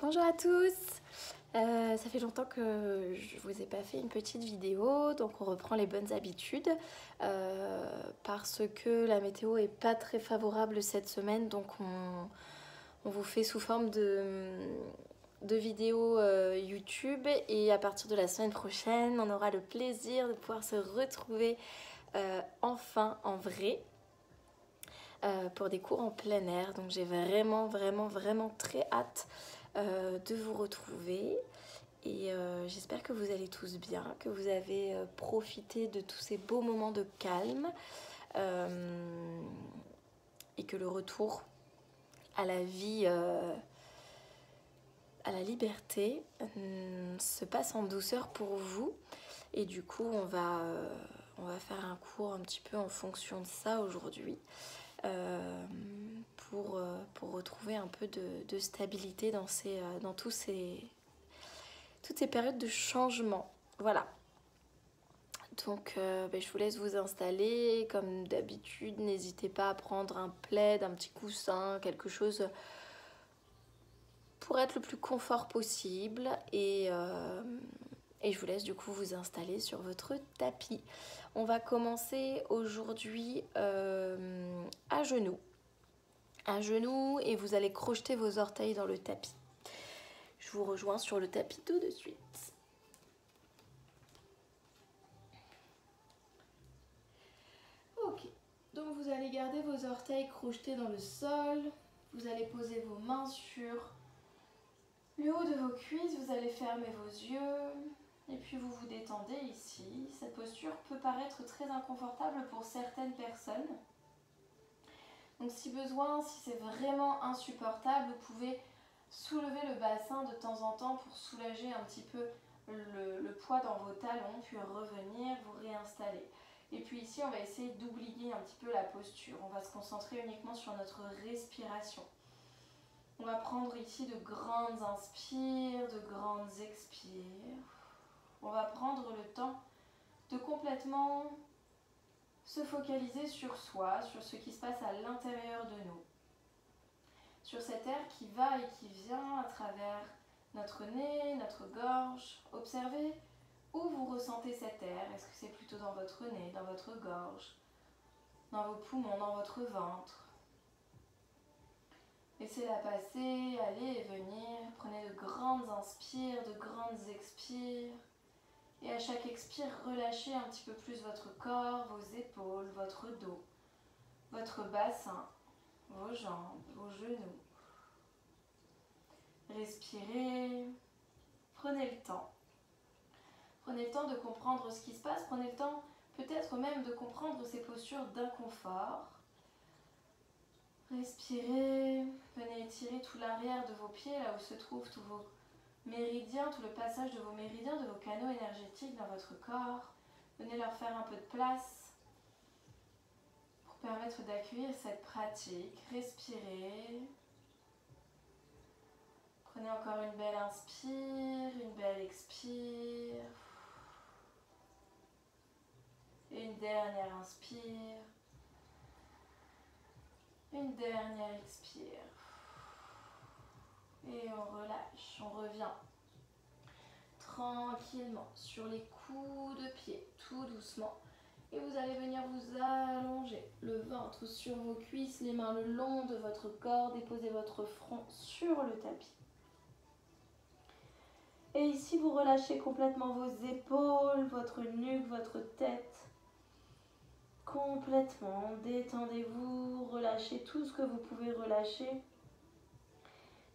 Bonjour à tous. Ça fait longtemps que je vous ai pas fait une petite vidéo, donc on reprend les bonnes habitudes parce que la météo est pas très favorable cette semaine, donc on vous fait sous forme de vidéos YouTube, et à partir de la semaine prochaine on aura le plaisir de pouvoir se retrouver enfin en vrai pour des cours en plein air. Donc j'ai vraiment très hâte de vous retrouver, et j'espère que vous allez tous bien, que vous avez profité de tous ces beaux moments de calme, et que le retour à la vie, à la liberté se passe en douceur pour vous. Et du coup on va faire un cours un petit peu en fonction de ça aujourd'hui, pour retrouver un peu de stabilité dans toutes ces périodes de changement. Voilà. Donc je vous laisse vous installer. Comme d'habitude, n'hésitez pas à prendre un plaid, un petit coussin, quelque chose pour être le plus confort possible. Et je vous laisse du coup vous installer sur votre tapis. On va commencer aujourd'hui à genoux. À genoux, et vous allez crocheter vos orteils dans le tapis. Je vous rejoins sur le tapis tout de suite. Ok, donc vous allez garder vos orteils crochetés dans le sol. Vous allez poser vos mains sur le haut de vos cuisses. Vous allez fermer vos yeux. Et puis vous vous détendez ici. Cette posture peut paraître très inconfortable pour certaines personnes. Donc si besoin, si c'est vraiment insupportable, vous pouvez soulever le bassin de temps en temps pour soulager un petit peu le poids dans vos talons, puis revenir, vous réinstaller. Et puis ici, on va essayer d'oublier un petit peu la posture. On va se concentrer uniquement sur notre respiration. On va prendre ici de grandes inspires, de grandes expires. On va prendre le temps de complètement se focaliser sur soi, sur ce qui se passe à l'intérieur de nous. Sur cet air qui va et qui vient à travers notre nez, notre gorge. Observez où vous ressentez cet air. Est-ce que c'est plutôt dans votre nez, dans votre gorge, dans vos poumons, dans votre ventre? Laissez-la passer, aller et venir. Prenez de grandes inspires, de grandes expires. Et à chaque expire, relâchez un petit peu plus votre corps, vos épaules, votre dos, votre bassin, vos jambes, vos genoux. Respirez, prenez le temps. Prenez le temps de comprendre ce qui se passe, prenez le temps peut-être même de comprendre ces postures d'inconfort. Respirez, venez étirer tout l'arrière de vos pieds, là où se trouvent tous vos méridiens, tout le passage de vos méridiens, de vos canaux énergétiques dans votre corps. Venez leur faire un peu de place pour permettre d'accueillir cette pratique. Respirez. Prenez encore une belle inspire, une belle expire. Et une dernière inspire. Une dernière expire. Et on relâche, on revient tranquillement sur les coups de pied, tout doucement. Et vous allez venir vous allonger le ventre sur vos cuisses, les mains le long de votre corps, déposez votre front sur le tapis. Et ici, vous relâchez complètement vos épaules, votre nuque, votre tête. Complètement, détendez-vous, relâchez tout ce que vous pouvez relâcher.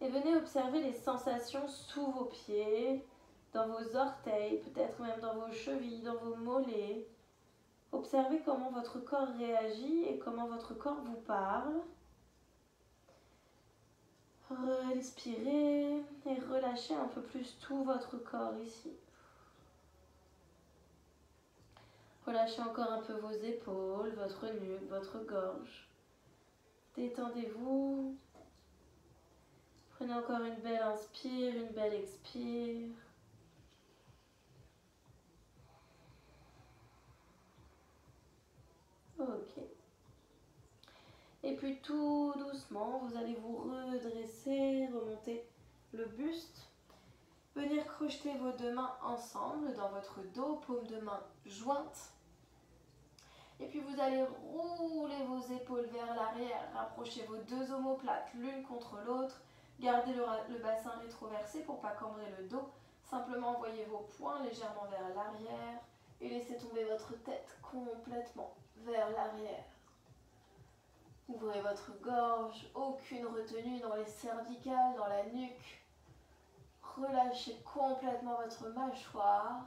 Et venez observer les sensations sous vos pieds, dans vos orteils, peut-être même dans vos chevilles, dans vos mollets. Observez comment votre corps réagit et comment votre corps vous parle. Respirez et relâchez un peu plus tout votre corps ici. Relâchez encore un peu vos épaules, votre nuque, votre gorge. Détendez-vous. Prenez encore une belle inspire, une belle expire. Ok. Et puis tout doucement, vous allez vous redresser, remonter le buste. Venir crocheter vos deux mains ensemble dans votre dos, paume de main jointe. Et puis vous allez rouler vos épaules vers l'arrière, rapprochez vos deux omoplates l'une contre l'autre. Gardez le bassin rétroversé pour ne pas cambrer le dos. Simplement envoyez vos poings légèrement vers l'arrière et laissez tomber votre tête complètement vers l'arrière. Ouvrez votre gorge, aucune retenue dans les cervicales, dans la nuque. Relâchez complètement votre mâchoire.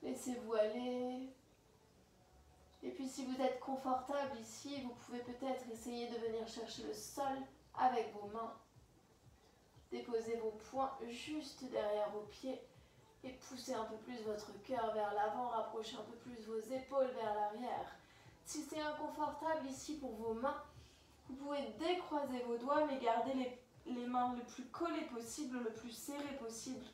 Laissez-vous aller. Et puis si vous êtes confortable ici, vous pouvez peut-être essayer de venir chercher le sol avec vos mains. Déposez vos poings juste derrière vos pieds et poussez un peu plus votre cœur vers l'avant, rapprochez un peu plus vos épaules vers l'arrière. Si c'est inconfortable ici pour vos mains, vous pouvez décroiser vos doigts mais garder les mains le plus collées possible, le plus serrées possible.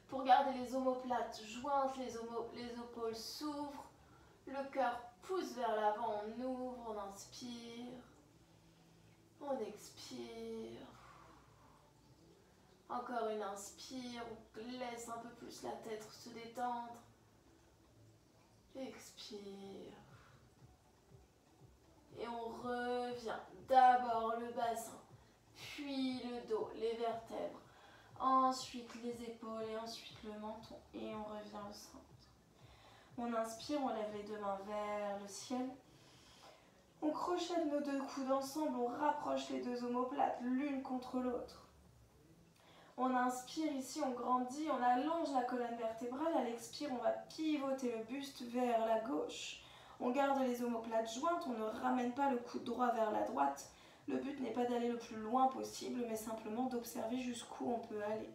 Pour garder les omoplates jointes, les épaules s'ouvrent, le cœur pousse vers l'avant, on ouvre, on inspire, on expire. Encore une inspire, on laisse un peu plus la tête se détendre. Expire. Et on revient. D'abord le bassin, puis le dos, les vertèbres. Ensuite les épaules et ensuite le menton. Et on revient au centre. On inspire, on lève les deux mains vers le ciel. On crochette nos deux coudes ensemble, on rapproche les deux omoplates l'une contre l'autre. On inspire ici, on grandit, on allonge la colonne vertébrale. À l'expire, on va pivoter le buste vers la gauche. On garde les omoplates jointes, on ne ramène pas le coude droit vers la droite. Le but n'est pas d'aller le plus loin possible, mais simplement d'observer jusqu'où on peut aller.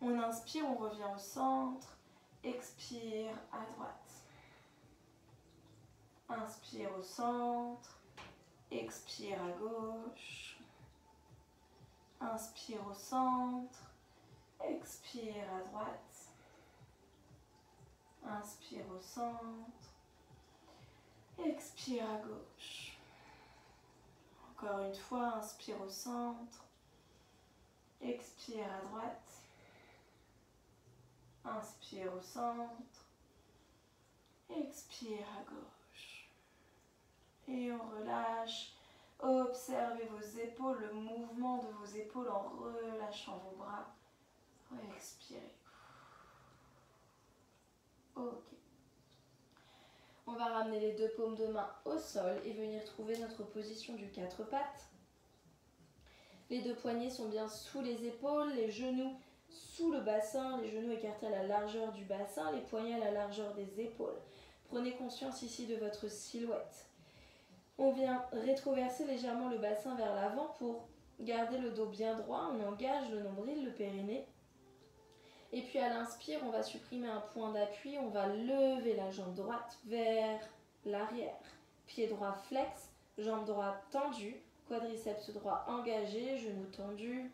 On inspire, on revient au centre. Expire à droite. Inspire au centre. Expire à gauche. Inspire au centre, expire à droite, inspire au centre, expire à gauche. Encore une fois, inspire au centre, expire à droite, inspire au centre, expire à gauche. Et on relâche. Observez vos épaules, le mouvement de vos épaules en relâchant vos bras. Expirez. Ok. On va ramener les deux paumes de main au sol et venir trouver notre position du quatre pattes. Les deux poignets sont bien sous les épaules, les genoux sous le bassin, les genoux écartés à la largeur du bassin, les poignets à la largeur des épaules. Prenez conscience ici de votre silhouette. On vient rétroverser légèrement le bassin vers l'avant pour garder le dos bien droit. On engage le nombril, le périnée. Et puis à l'inspire, on va supprimer un point d'appui. On va lever la jambe droite vers l'arrière. Pied droit flex, jambe droite tendue, quadriceps droit engagé, genou tendu.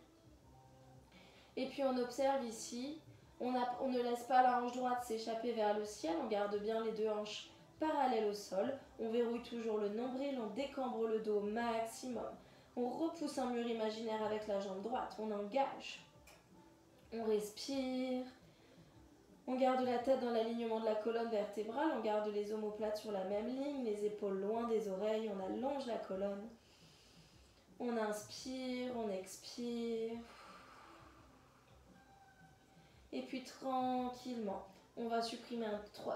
Et puis on observe ici, on ne laisse pas la hanche droite s'échapper vers le ciel. On garde bien les deux hanches parallèle au sol, on verrouille toujours le nombril, on décambre le dos au maximum. On repousse un mur imaginaire avec la jambe droite, on engage. On respire. On garde la tête dans l'alignement de la colonne vertébrale, on garde les omoplates sur la même ligne, les épaules loin des oreilles, on allonge la colonne. On inspire, on expire. Et puis tranquillement, on va supprimer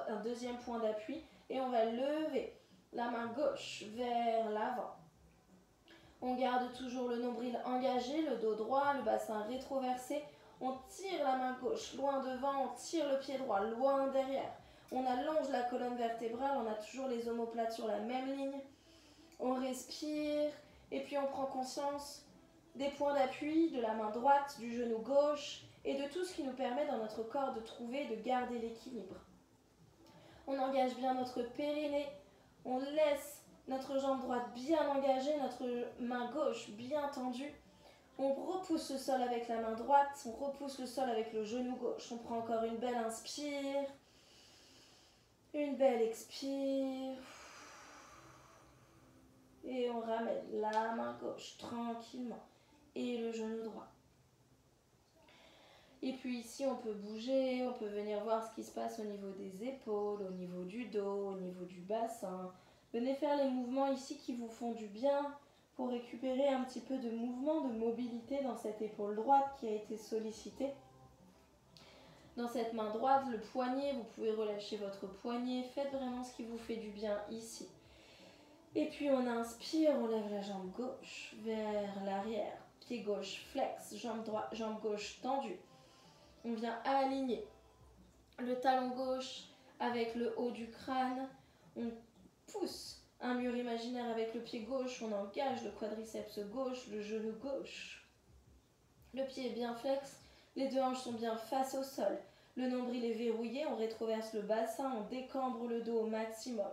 un deuxième point d'appui. Et on va lever la main gauche vers l'avant. On garde toujours le nombril engagé, le dos droit, le bassin rétroversé. On tire la main gauche loin devant, on tire le pied droit loin derrière. On allonge la colonne vertébrale, on a toujours les omoplates sur la même ligne. On respire et puis on prend conscience des points d'appui, de la main droite, du genou gauche et de tout ce qui nous permet dans notre corps de trouver, de garder l'équilibre. On engage bien notre périnée, on laisse notre jambe droite bien engagée, notre main gauche bien tendue. On repousse le sol avec la main droite, on repousse le sol avec le genou gauche. On prend encore une belle inspire, une belle expire. Et on ramène la main gauche tranquillement. et le genou droit. Et puis ici, on peut bouger, on peut venir voir ce qui se passe au niveau des épaules, au niveau du dos, au niveau du bassin. Venez faire les mouvements ici qui vous font du bien pour récupérer un petit peu de mouvement, de mobilité dans cette épaule droite qui a été sollicitée. Dans cette main droite, le poignet, vous pouvez relâcher votre poignet. Faites vraiment ce qui vous fait du bien ici. Et puis on inspire, on lève la jambe gauche vers l'arrière. Pied gauche flex, jambe gauche tendue. On vient aligner le talon gauche avec le haut du crâne. On pousse un mur imaginaire avec le pied gauche. On engage le quadriceps gauche, le genou gauche. Le pied est bien flex. Les deux hanches sont bien face au sol. Le nombril est verrouillé. On rétroverse le bassin. On décambre le dos au maximum.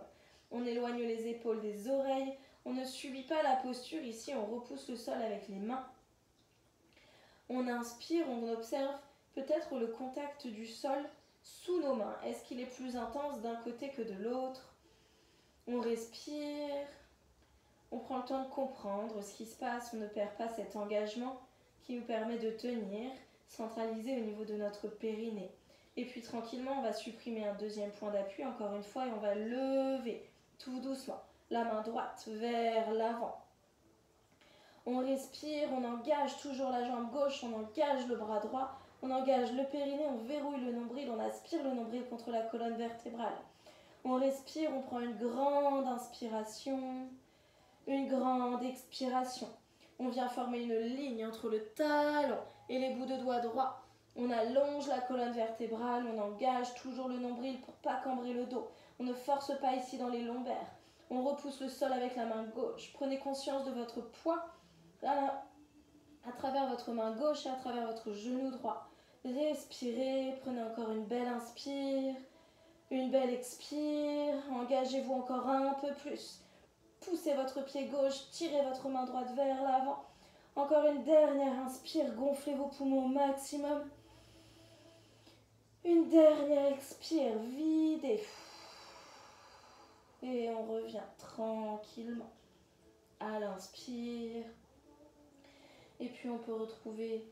On éloigne les épaules des oreilles. On ne subit pas la posture. Ici, on repousse le sol avec les mains. On inspire. On observe peut-être le contact du sol sous nos mains. Est-ce qu'il est plus intense d'un côté que de l'autre? On respire. On prend le temps de comprendre ce qui se passe. On ne perd pas cet engagement qui nous permet de tenir, centralisé au niveau de notre périnée. Et puis tranquillement, on va supprimer un deuxième point d'appui, encore une fois, et on va lever tout doucement la main droite vers l'avant. On respire, on engage toujours la jambe gauche, on engage le bras droit, on engage le périnée, on verrouille le nombril, on aspire le nombril contre la colonne vertébrale. On respire, on prend une grande inspiration, une grande expiration. On vient former une ligne entre le talon et les bouts de doigts droits. On allonge la colonne vertébrale, on engage toujours le nombril pour ne pas cambrer le dos. On ne force pas ici dans les lombaires. On repousse le sol avec la main gauche. Prenez conscience de votre poids à travers votre main gauche et à travers votre genou droit. Respirez, prenez encore une belle inspire, une belle expire. Engagez-vous encore un peu plus. Poussez votre pied gauche, tirez votre main droite vers l'avant. Encore une dernière inspire, gonflez vos poumons au maximum. Une dernière expire, videz. Et on revient tranquillement à l'inspire. Et puis on peut retrouver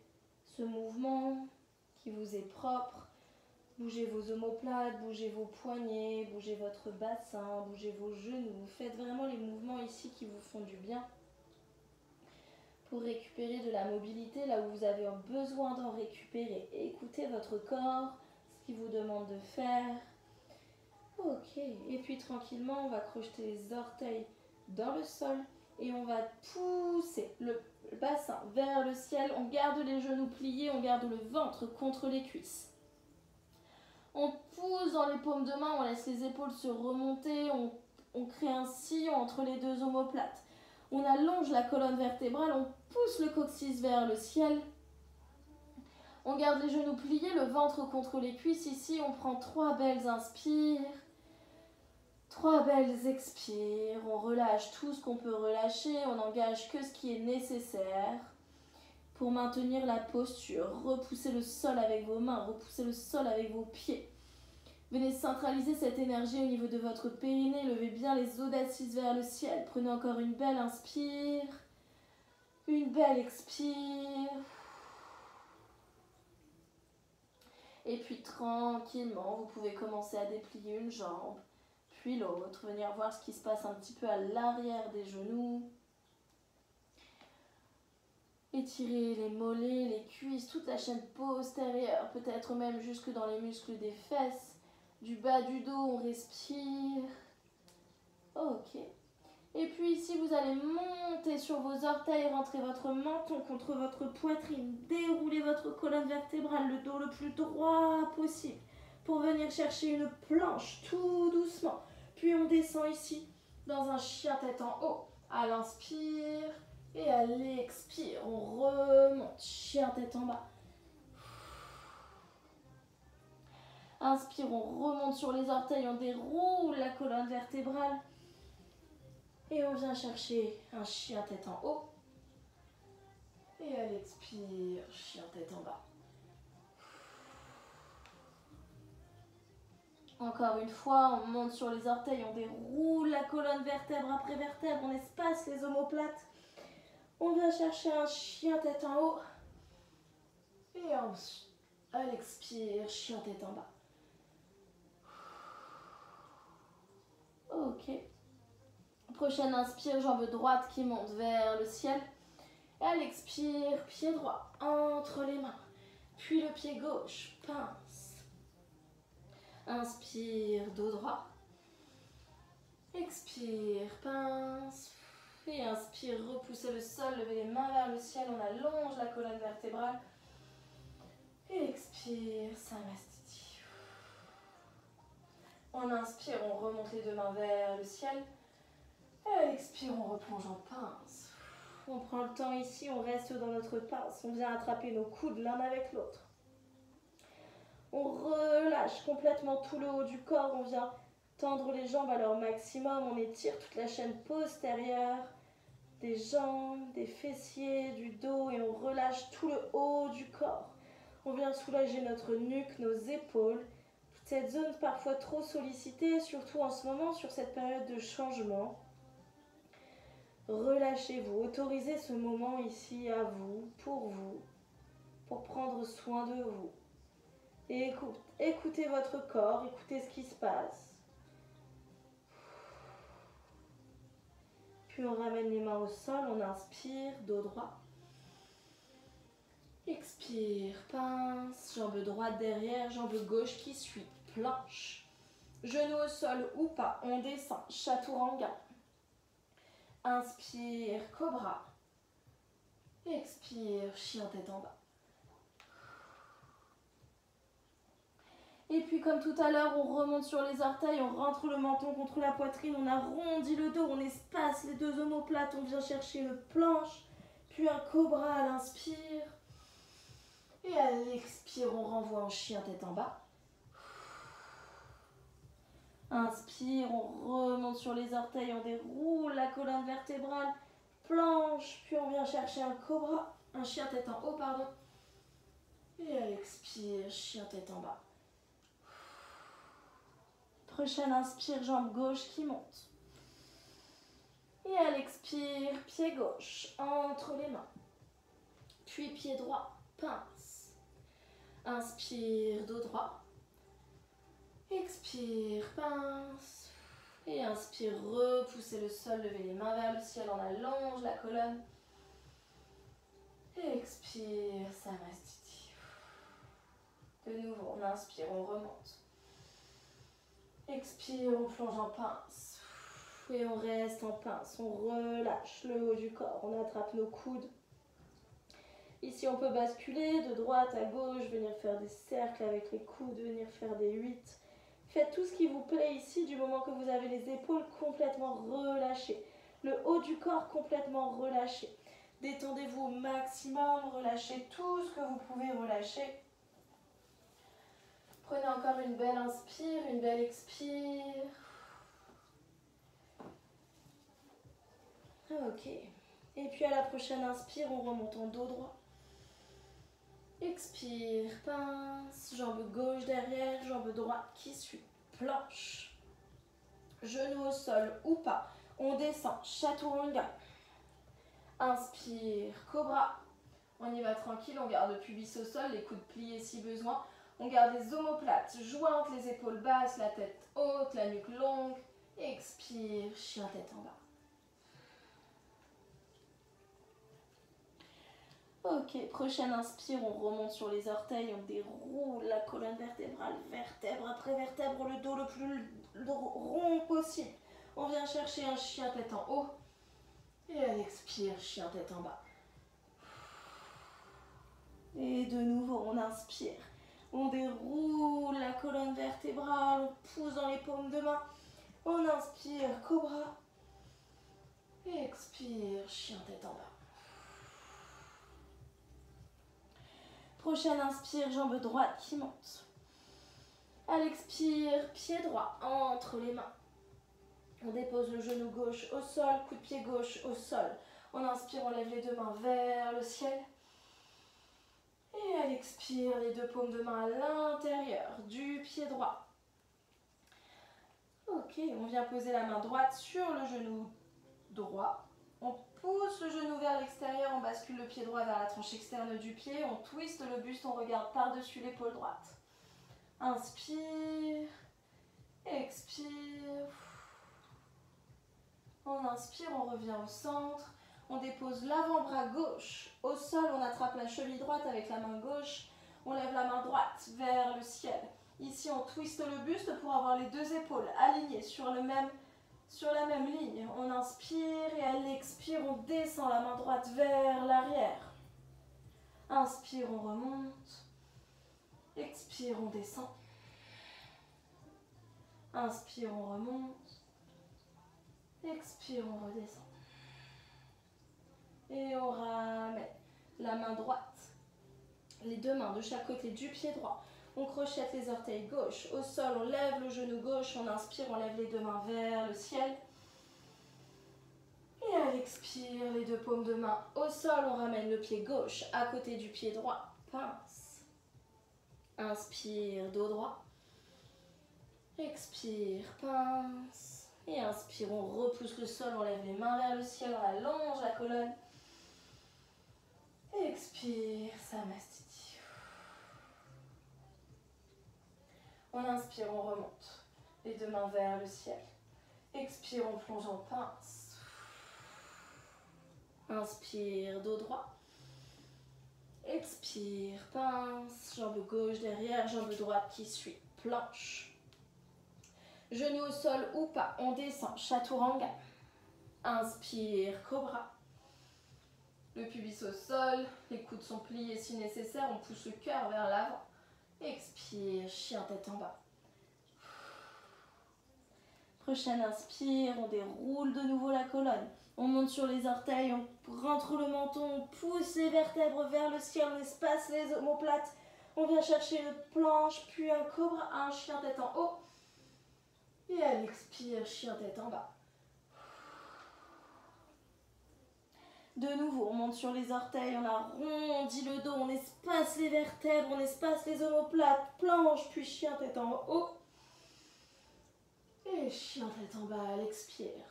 ce mouvement qui vous est propre. Bougez vos omoplates, bougez vos poignets, bougez votre bassin, bougez vos genoux. Faites vraiment les mouvements ici qui vous font du bien pour récupérer de la mobilité là où vous avez besoin d'en récupérer. Écoutez votre corps, ce qu'il vous demande de faire. Ok, et puis tranquillement, on va crocheter les orteils dans le sol et on va pousser le bassin vers le ciel. On garde les genoux pliés, on garde le ventre contre les cuisses. On pousse dans les paumes de main, on laisse les épaules se remonter, on crée un sillon entre les deux omoplates. On allonge la colonne vertébrale, on pousse le coccyx vers le ciel. On garde les genoux pliés, le ventre contre les cuisses. Ici, on prend 3 belles inspires, 3 belles expires. On relâche tout ce qu'on peut relâcher, on n'engage que ce qui est nécessaire pour maintenir la posture. Repoussez le sol avec vos mains, repoussez le sol avec vos pieds. Venez centraliser cette énergie au niveau de votre périnée. Levez bien les audacises vers le ciel. Prenez encore une belle inspire. Une belle expire. Et puis tranquillement, vous pouvez commencer à déplier une jambe, puis l'autre. Venir voir ce qui se passe un petit peu à l'arrière des genoux. Étirez les mollets, les cuisses, toute la chaîne postérieure, peut-être même jusque dans les muscles des fesses. Du bas du dos, on respire. Ok. Et puis ici, vous allez monter sur vos orteils, rentrer votre menton contre votre poitrine. Déroulez votre colonne vertébrale, le dos le plus droit possible pour venir chercher une planche tout doucement. Puis on descend ici dans un chien tête en haut. À l'inspire et à l'expire, on remonte, chien tête en bas. Inspire, on remonte sur les orteils, on déroule la colonne vertébrale. Et on vient chercher un chien tête en haut. Et à l'expire, chien tête en bas. Encore une fois, on monte sur les orteils, on déroule la colonne vertèbre après vertèbre, on espace les omoplates. On vient chercher un chien tête en haut. Et ensuite, à l'expire, chien tête en bas. Ok. Prochaine inspire, jambe droite qui monte vers le ciel. Et à l'expire, pied droit entre les mains. Puis le pied gauche, pince. Inspire, dos droit. Expire, pince. Et inspire, repoussez le sol, levez les mains vers le ciel. On allonge la colonne vertébrale. Et expire, Samastiti. On inspire, on remonte les deux mains vers le ciel. Et à l'expire, on replonge en pince. On prend le temps ici, on reste dans notre pince. On vient attraper nos coudes l'un avec l'autre. On relâche complètement tout le haut du corps. On vient tendre les jambes à leur maximum. On étire toute la chaîne postérieure des jambes, des fessiers, du dos. Et on relâche tout le haut du corps. On vient soulager notre nuque, nos épaules. Toute cette zone parfois trop sollicitée, surtout en ce moment, sur cette période de changement. Relâchez-vous, autorisez ce moment ici à vous, pour prendre soin de vous. Et écoutez votre corps, écoutez ce qui se passe. Puis on ramène les mains au sol, on inspire, dos droit. Expire, pince, jambe droite derrière, jambe gauche qui suit, planche. Genou au sol ou pas, on descend, chaturanga. Inspire, cobra. Expire, chien tête en bas. Et puis comme tout à l'heure, on remonte sur les orteils, on rentre le menton contre la poitrine, on arrondit le dos, on espace les deux omoplates, on vient chercher une planche, puis un cobra à l'inspire. Et à l'expire, on renvoie en chien tête en bas. Inspire, on remonte sur les orteils, on déroule la colonne vertébrale, planche, puis on vient chercher un cobra, un chien tête en haut, pardon. Et à l'expire, chien tête en bas. Prochaine inspire, jambe gauche qui monte. Et à l'expire, pied gauche entre les mains. Puis pied droit, pince. Inspire, dos droit. Expire, pince. Et inspire, repoussez le sol, levez les mains vers le ciel, on allonge la colonne. Et expire, Samastiti. De nouveau, on inspire, on remonte. Expire, on plonge en pince. Et on reste en pince, on relâche le haut du corps, on attrape nos coudes. Ici, on peut basculer de droite à gauche, venir faire des cercles avec les coudes, venir faire des 8. Faites tout ce qui vous plaît ici du moment que vous avez les épaules complètement relâchées. Le haut du corps complètement relâché. Détendez-vous au maximum, relâchez tout ce que vous pouvez relâcher. Prenez encore une belle inspire, une belle expire. Ok. Et puis à la prochaine inspire, on remonte en dos droit. Expire, pince, jambe gauche derrière, jambe droite qui suit, planche. Genou au sol ou pas, on descend, chaturanga. Inspire, cobra. On y va tranquille, on garde le pubis au sol, les coudes pliés si besoin. On garde les omoplates jointes, les épaules basses, la tête haute, la nuque longue. Expire, chien tête en bas. Ok, prochaine inspire, on remonte sur les orteils, on déroule la colonne vertébrale, vertèbre après vertèbre, le dos le plus rond possible. On vient chercher un chien tête en haut. Et à l'expire, chien tête en bas. Et de nouveau, on inspire. On déroule la colonne vertébrale, on pousse dans les paumes de main. On inspire, cobra. Et expire, chien tête en bas. Prochaine inspire, jambe droite qui monte. À l'expire, pied droit entre les mains. On dépose le genou gauche au sol, coup de pied gauche au sol. On inspire, on lève les deux mains vers le ciel. Et à l'expire, les deux paumes de main à l'intérieur du pied droit. Ok, on vient poser la main droite sur le genou droit. On pousse le genou vers l'extérieur, on bascule le pied droit vers la tranche externe du pied, on twiste le buste, on regarde par-dessus l'épaule droite. Inspire, expire. On inspire, on revient au centre. On dépose l'avant-bras gauche au sol, on attrape la cheville droite avec la main gauche. On lève la main droite vers le ciel. Ici, on twiste le buste pour avoir les deux épaules alignées sur la même ligne. On inspire et à l'expire, on descend la main droite vers l'arrière. Inspire, on remonte. Expire, on descend. Inspire, on remonte. Expire, on redescend. Et on ramène la main droite, les deux mains de chaque côté du pied droit. On crochette les orteils gauche au sol, on lève le genou gauche, on inspire, on lève les deux mains vers le ciel. Et à l'expire, les deux paumes de main au sol, on ramène le pied gauche à côté du pied droit, pince. Inspire, dos droit. Expire, pince. Et inspire, on repousse le sol, on lève les mains vers le ciel, on allonge la colonne. Expire, Samastiti. On inspire, on remonte. Les deux mains vers le ciel. Expire, on plonge en pince. Inspire, dos droit. Expire, pince. Jambe gauche derrière, jambe droite qui suit. Planche. Genou au sol ou pas. On descend, chaturanga. Inspire, cobra. Le pubis au sol, les coudes sont pliés si nécessaire, on pousse le cœur vers l'avant. Expire, chien tête en bas. Prochaine inspire, on déroule de nouveau la colonne. On monte sur les orteils, on rentre le menton, on pousse les vertèbres vers le ciel, on espace les omoplates. On vient chercher une planche, puis un cobra, un chien tête en haut. Et à l'expire, chien tête en bas. De nouveau, on monte sur les orteils, on arrondit le dos, on espace les vertèbres, on espace les omoplates, planche, puis chien tête en haut. Et chien tête en bas à l'expire.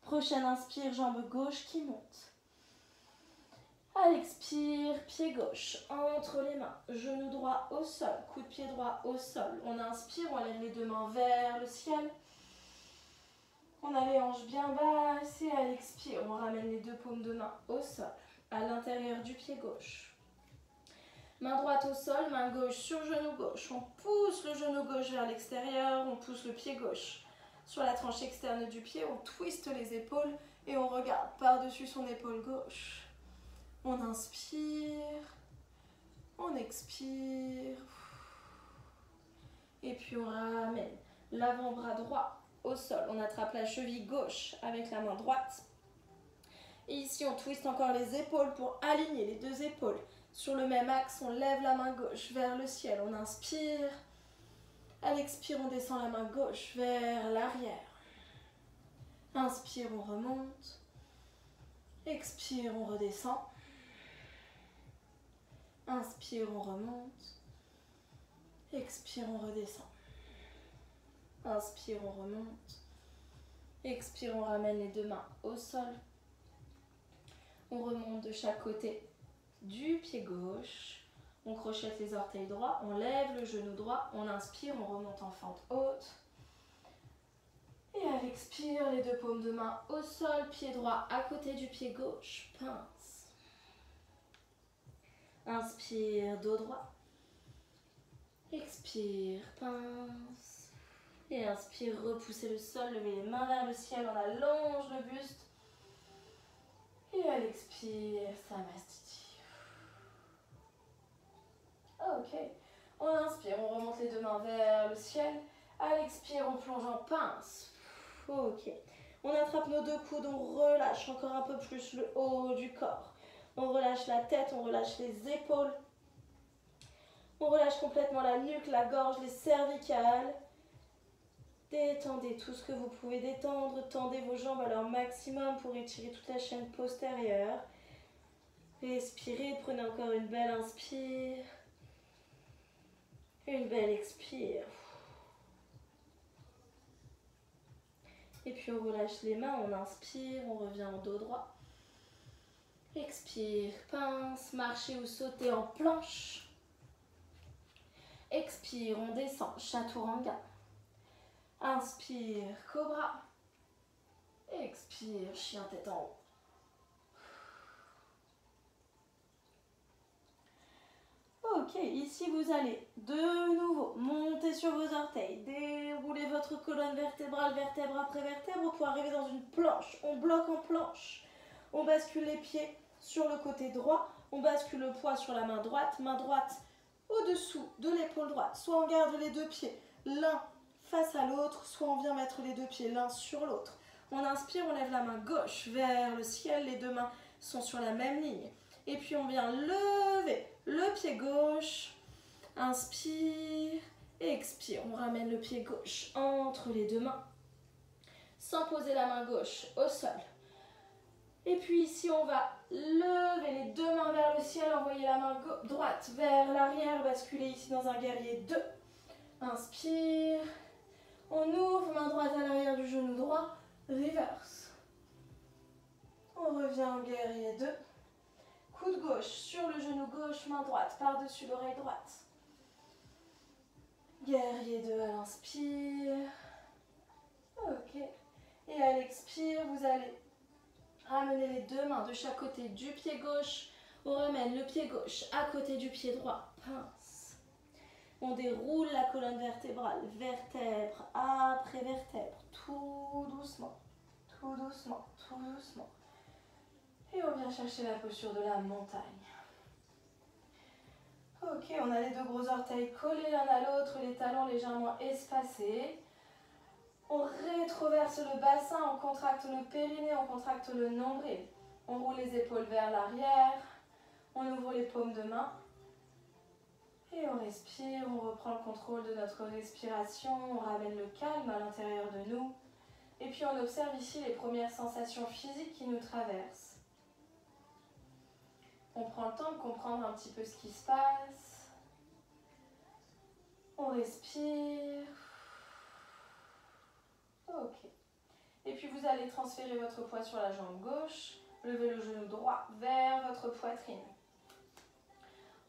Prochaine inspire, jambe gauche qui monte. À l'expire, pied gauche entre les mains, genou droit au sol, coup de pied droit au sol. On inspire, on lève les deux mains vers le ciel. On a les hanches bien basses et à l'expire, on ramène les deux paumes de main au sol, à l'intérieur du pied gauche. Main droite au sol, main gauche sur genou gauche. On pousse le genou gauche vers l'extérieur, on pousse le pied gauche sur la tranche externe du pied, on twiste les épaules et on regarde par-dessus son épaule gauche. On inspire, on expire. Et puis on ramène l'avant-bras droit au sol. On attrape la cheville gauche avec la main droite. Et ici, on twiste encore les épaules pour aligner les deux épaules. Sur le même axe, on lève la main gauche vers le ciel. On inspire. À l'expire, on descend la main gauche vers l'arrière. Inspire, on remonte. Expire, on redescend. Inspire, on remonte. Expire, on redescend. Inspire, on remonte. Expire, on ramène les deux mains au sol. On remonte de chaque côté du pied gauche. On crochette les orteils droits. On lève le genou droit. On inspire, on remonte en fente haute. Et à l'expire, les deux paumes de main au sol. Pied droit à côté du pied gauche. Pince. Inspire, dos droit. Expire, pince. Et inspire, repoussez le sol, levez les mains vers le ciel, on allonge le buste. Et à l'expire, Samastiti. Ok. On inspire, on remonte les deux mains vers le ciel. À l'expire, on plonge en pince. Ok. On attrape nos deux coudes, on relâche encore un peu plus le haut du corps. On relâche la tête, on relâche les épaules. On relâche complètement la nuque, la gorge, les cervicales. Détendez tout ce que vous pouvez détendre. Tendez vos jambes à leur maximum pour étirer toute la chaîne postérieure. Respirez, prenez encore une belle inspire. Une belle expire. Et puis on relâche les mains, on inspire, on revient en dos droit. Expire, pince, marcher ou sauter en planche. Expire, on descend, chaturanga. Inspire, cobra. Expire, chien tête en haut. Ok, ici vous allez de nouveau monter sur vos orteils, dérouler votre colonne vertébrale, vertèbre après vertèbre pour arriver dans une planche. On bloque en planche. On bascule les pieds sur le côté droit. On bascule le poids sur la main droite au-dessous de l'épaule droite. Soit on garde les deux pieds l'un face à l'autre, soit on vient mettre les deux pieds l'un sur l'autre. On inspire, on lève la main gauche vers le ciel, les deux mains sont sur la même ligne. Et puis on vient lever le pied gauche, inspire, expire. On ramène le pied gauche entre les deux mains, sans poser la main gauche au sol. Et puis ici, on va lever les deux mains vers le ciel, envoyer la main droite vers l'arrière, basculer ici dans un guerrier 2. Inspire, on ouvre, main droite à l'arrière du genou droit, reverse. On revient en guerrier 2. Coude gauche sur le genou gauche, main droite par-dessus l'oreille droite. Guerrier 2 à l'inspire. Ok. Et à l'expire, vous allez ramener les deux mains de chaque côté du pied gauche. On ramène le pied gauche à côté du pied droit. Pince. On déroule la colonne vertébrale, vertèbre après vertèbre. Tout doucement, tout doucement, tout doucement. Et on vient chercher la posture de la montagne. Ok, on a les deux gros orteils collés l'un à l'autre, les talons légèrement espacés. On rétroverse le bassin, on contracte le périnée, on contracte le nombril. On roule les épaules vers l'arrière. On ouvre les paumes de main. Et on respire, on reprend le contrôle de notre respiration. On ramène le calme à l'intérieur de nous. Et puis on observe ici les premières sensations physiques qui nous traversent. On prend le temps de comprendre un petit peu ce qui se passe. On respire. Ok. Et puis vous allez transférer votre poids sur la jambe gauche. Levez le genou droit vers votre poitrine.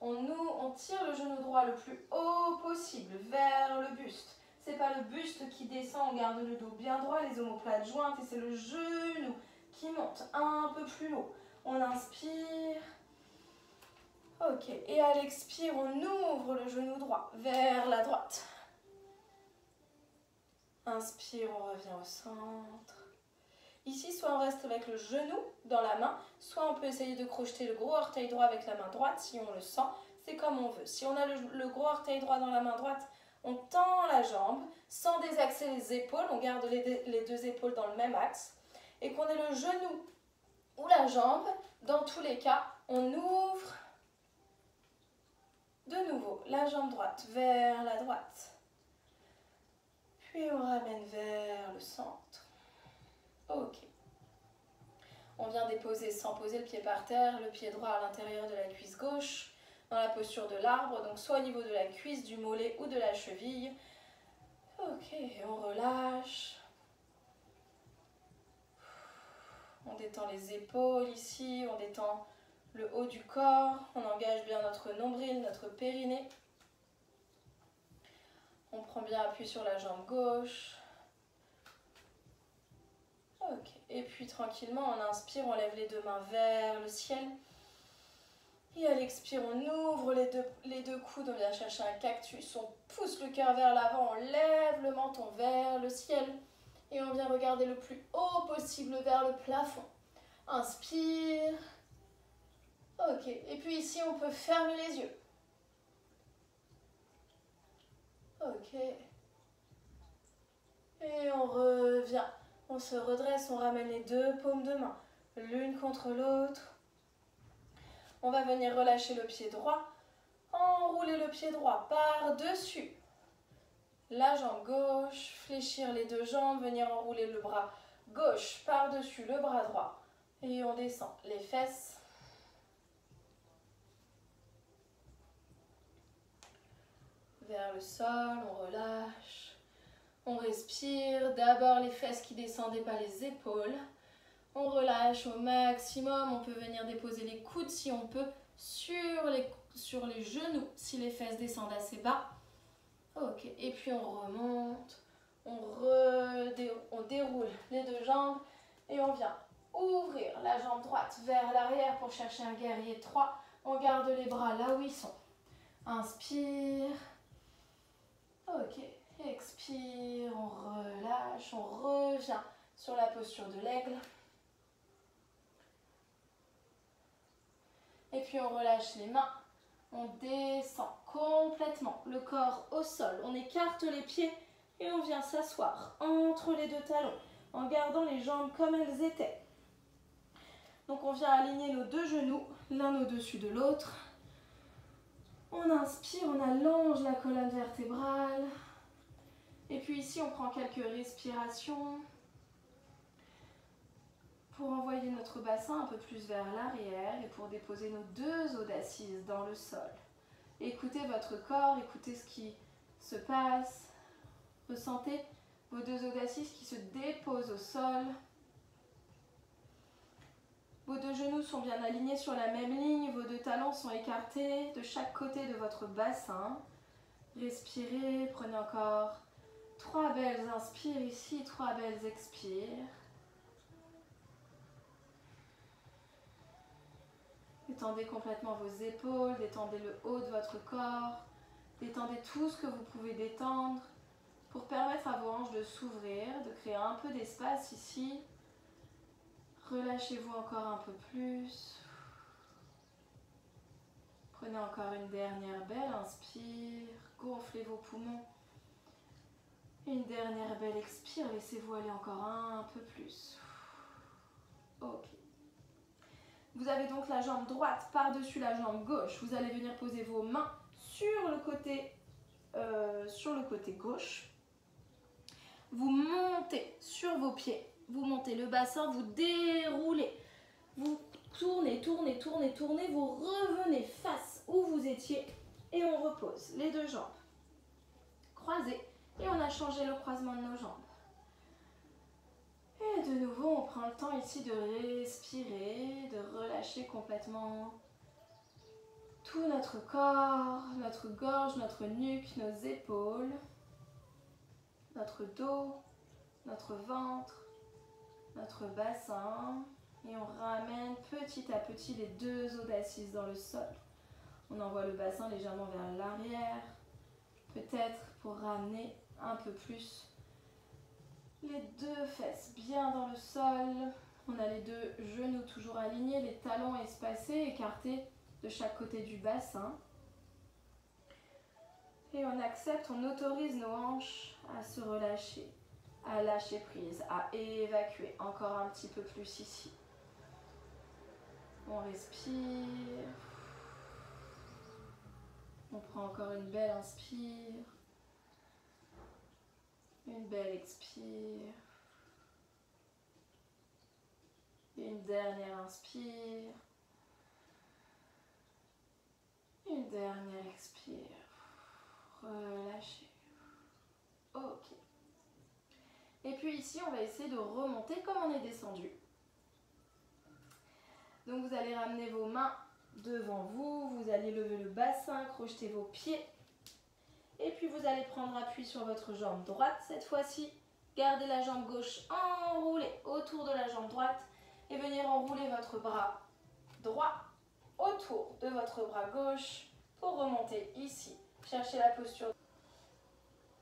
On tire le genou droit le plus haut possible vers le buste. Ce n'est pas le buste qui descend, on garde le dos bien droit, les omoplates jointes et c'est le genou qui monte un peu plus haut. On inspire. Ok, et à l'expire, on ouvre le genou droit vers la droite. Inspire, on revient au centre. Ici, soit on reste avec le genou dans la main, soit on peut essayer de crocheter le gros orteil droit avec la main droite si on le sent. C'est comme on veut. Si on a le gros orteil droit dans la main droite, on tend la jambe sans désaxer les épaules. On garde les deux épaules dans le même axe. Et qu'on ait le genou ou la jambe, dans tous les cas, on ouvre de nouveau la jambe droite vers la droite. Puis on ramène vers le centre. Ok. On vient déposer sans poser le pied par terre, le pied droit à l'intérieur de la cuisse gauche, dans la posture de l'arbre, donc soit au niveau de la cuisse, du mollet ou de la cheville. Ok, on relâche. On détend les épaules ici, on détend le haut du corps, on engage bien notre nombril, notre périnée. On prend bien appui sur la jambe gauche. Ok, et puis tranquillement, on inspire, on lève les deux mains vers le ciel. Et à l'expire, on ouvre les deux coudes, on vient chercher un cactus, on pousse le cœur vers l'avant, on lève le menton vers le ciel. Et on vient regarder le plus haut possible vers le plafond. Inspire. Ok, et puis ici, on peut fermer les yeux. Ok. Et on revient. On se redresse, on ramène les deux paumes de main, l'une contre l'autre. On va venir relâcher le pied droit, enrouler le pied droit par-dessus la jambe gauche, fléchir les deux jambes, venir enrouler le bras gauche par-dessus le bras droit. Et on descend les fesses. Vers le sol, on relâche. On respire, d'abord les fesses qui descendent et pas les épaules. On relâche au maximum, on peut venir déposer les coudes si on peut sur les genoux, si les fesses descendent assez bas. Ok, et puis on remonte, on déroule les deux jambes et on vient ouvrir la jambe droite vers l'arrière pour chercher un guerrier 3. On garde les bras là où ils sont. Inspire. Ok, expire, on relâche, on revient sur la posture de l'aigle. Et puis on relâche les mains, on descend complètement le corps au sol. On écarte les pieds et on vient s'asseoir entre les deux talons en gardant les jambes comme elles étaient. Donc on vient aligner nos deux genoux l'un au-dessus de l'autre. On inspire, on allonge la colonne vertébrale. Et puis ici on prend quelques respirations pour envoyer notre bassin un peu plus vers l'arrière et pour déposer nos deux os d'assises dans le sol. Écoutez votre corps, écoutez ce qui se passe. Ressentez vos deux os d'assises qui se déposent au sol. Vos deux genoux sont bien alignés sur la même ligne, vos deux talons sont écartés de chaque côté de votre bassin. Respirez, prenez encore 3 belles inspires ici, 3 belles expires. Détendez complètement vos épaules, détendez le haut de votre corps, détendez tout ce que vous pouvez détendre pour permettre à vos hanches de s'ouvrir, de créer un peu d'espace ici. Relâchez-vous encore un peu plus. Prenez encore une dernière belle inspire, gonflez vos poumons. Une dernière belle expire, laissez-vous aller encore un peu plus. Ok. Vous avez donc la jambe droite par-dessus la jambe gauche. Vous allez venir poser vos mains sur le côté gauche. Vous montez sur vos pieds. Vous montez le bassin, vous déroulez. Vous tournez, tournez, tournez, tournez. Vous revenez face où vous étiez et on repose les deux jambes croisées. Et on a changé le croisement de nos jambes. Et de nouveau, on prend le temps ici de respirer, de relâcher complètement tout notre corps, notre gorge, notre nuque, nos épaules, notre dos, notre ventre, notre bassin. Et on ramène petit à petit les deux os d'assises dans le sol. On envoie le bassin légèrement vers l'arrière, peut-être pour ramener un peu plus les deux fesses bien dans le sol. On a les deux genoux toujours alignés, les talons espacés, écartés de chaque côté du bassin. Et on accepte, on autorise nos hanches à se relâcher, à lâcher prise, à évacuer encore un petit peu plus ici. On respire. On prend encore une belle inspire. Une belle expire. Et une dernière inspire. Une dernière expire. Relâchez. Ok. Et puis ici, on va essayer de remonter comme on est descendu. Donc vous allez ramener vos mains devant vous. Vous allez lever le bassin, crocheter vos pieds. Et puis vous allez prendre appui sur votre jambe droite cette fois-ci. Gardez la jambe gauche enroulée autour de la jambe droite et venir enrouler votre bras droit autour de votre bras gauche pour remonter ici. Cherchez la posture.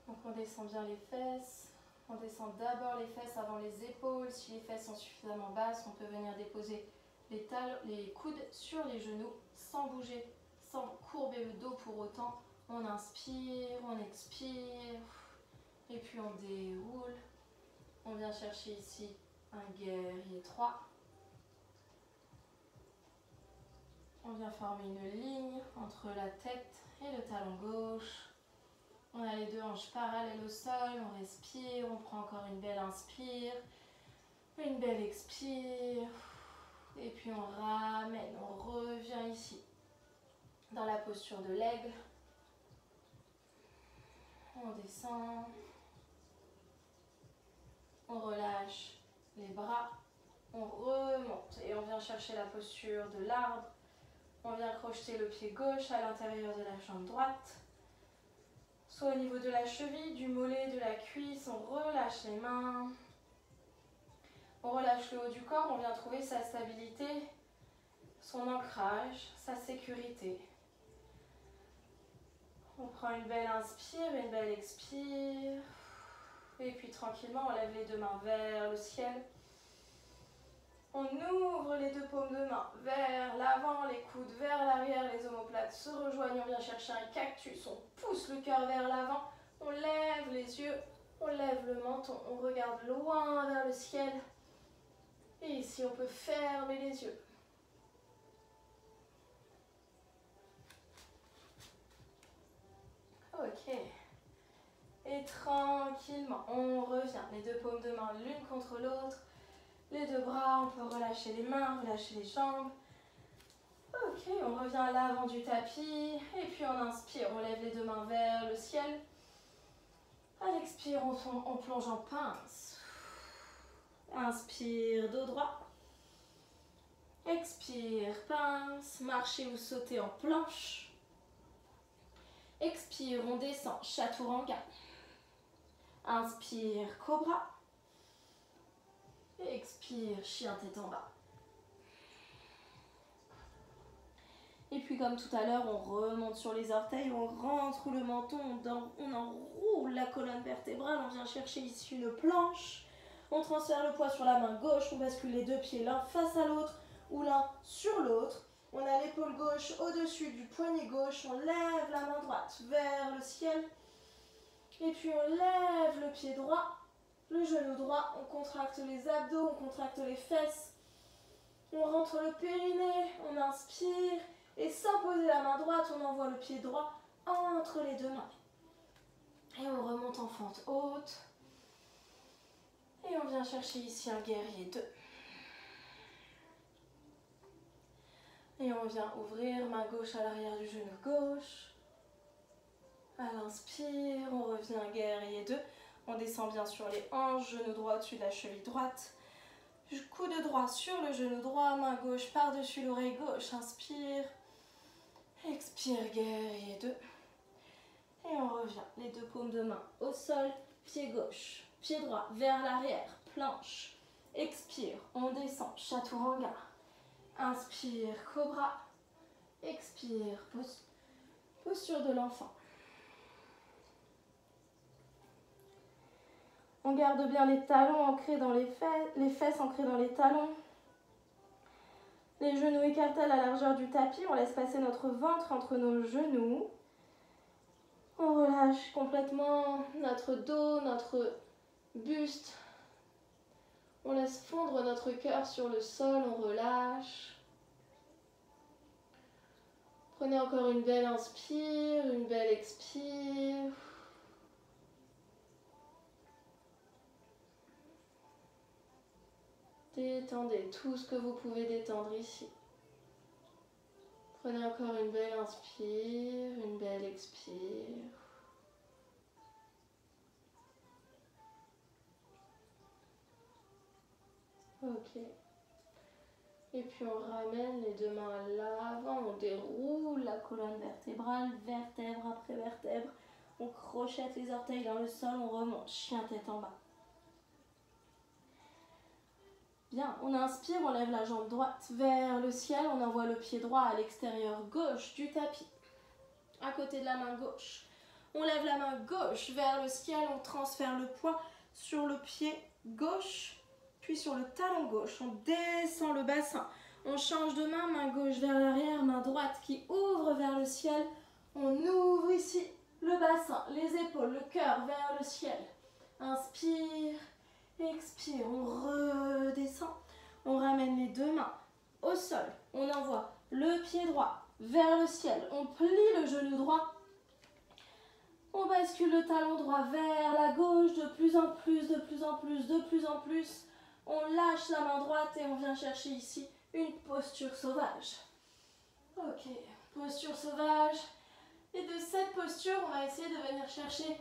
Donc on descend bien les fesses. On descend d'abord les fesses avant les épaules. Si les fesses sont suffisamment basses, on peut venir déposer les coudes sur les genoux sans bouger, sans courber le dos pour autant. On inspire, on expire, et puis on déroule. On vient chercher ici un guerrier 3. On vient former une ligne entre la tête et le talon gauche. On a les deux hanches parallèles au sol, on respire, on prend encore une belle inspire, une belle expire. Et puis on ramène, on revient ici dans la posture de l'aigle. On descend. On relâche les bras. On remonte et on vient chercher la posture de l'arbre. On vient crocheter le pied gauche à l'intérieur de la jambe droite. Soit au niveau de la cheville, du mollet, de la cuisse. On relâche les mains. On relâche le haut du corps. On vient trouver sa stabilité, son ancrage, sa sécurité. On prend une belle inspire, une belle expire. Et puis tranquillement, on lève les deux mains vers le ciel. On ouvre les deux paumes de main vers l'avant, les coudes vers l'arrière, les omoplates se rejoignent. On vient chercher un cactus, on pousse le cœur vers l'avant. On lève les yeux, on lève le menton, on regarde loin vers le ciel. Et ici, on peut fermer les yeux. Ok. Et tranquillement, on revient. Les deux paumes de main l'une contre l'autre. Les deux bras, on peut relâcher les mains, relâcher les jambes. Ok, on revient à l'avant du tapis. Et puis on inspire, on lève les deux mains vers le ciel. À l'expire, on plonge en pince. Inspire, dos droit. Expire, pince. Marchez ou sautez en planche. Expire, on descend, chaturanga. Inspire, cobra. Expire, chien tête en bas. Et puis comme tout à l'heure, on remonte sur les orteils, on rentre le menton, on enroule la colonne vertébrale, on vient chercher ici une planche. On transfère le poids sur la main gauche, on bascule les deux pieds l'un face à l'autre ou l'un sur l'autre. On a l'épaule gauche au-dessus du poignet gauche, on lève la main droite vers le ciel. Et puis on lève le pied droit, le genou droit, on contracte les abdos, on contracte les fesses. On rentre le périnée, on inspire. Et sans poser la main droite, on envoie le pied droit entre les deux mains. Et on remonte en fente haute. Et on vient chercher ici un guerrier 2. Et on vient ouvrir main gauche à l'arrière du genou gauche. À l'inspire, on revient guerrier 2. On descend bien sur les hanches, genou droit au-dessus de la cheville droite. Coude droit sur le genou droit, main gauche par-dessus l'oreille gauche. Inspire. Expire, guerrier 2. Et on revient, les deux paumes de main au sol, pied gauche, pied droit vers l'arrière, planche. Expire, on descend, chaturanga. Inspire, cobra. Expire, posture de l'enfant. On garde bien les talons ancrés dans les fesses ancrées dans les talons. Les genoux écartés à la largeur du tapis, on laisse passer notre ventre entre nos genoux. On relâche complètement notre dos, notre buste. On laisse fondre notre cœur sur le sol, on relâche. Prenez encore une belle inspire, une belle expire. Détendez tout ce que vous pouvez détendre ici. Prenez encore une belle inspire, une belle expire. Ok. Et puis on ramène les deux mains à l'avant, on déroule la colonne vertébrale, vertèbre après vertèbre. On crochette les orteils dans le sol, on remonte, chien tête en bas. Bien, on inspire, on lève la jambe droite vers le ciel, on envoie le pied droit à l'extérieur gauche du tapis, à côté de la main gauche. On lève la main gauche vers le ciel, on transfère le poids sur le pied gauche, puis sur le talon gauche. On descend le bassin, on change de main, main gauche vers l'arrière, main droite qui ouvre vers le ciel. On ouvre ici le bassin, les épaules, le cœur vers le ciel. Inspire. Expire, on redescend, on ramène les deux mains au sol, on envoie le pied droit vers le ciel, on plie le genou droit, on bascule le talon droit vers la gauche, de plus en plus, de plus en plus, de plus en plus, on lâche la main droite et on vient chercher ici une posture sauvage. Ok, posture sauvage, et de cette posture, on va essayer de venir chercher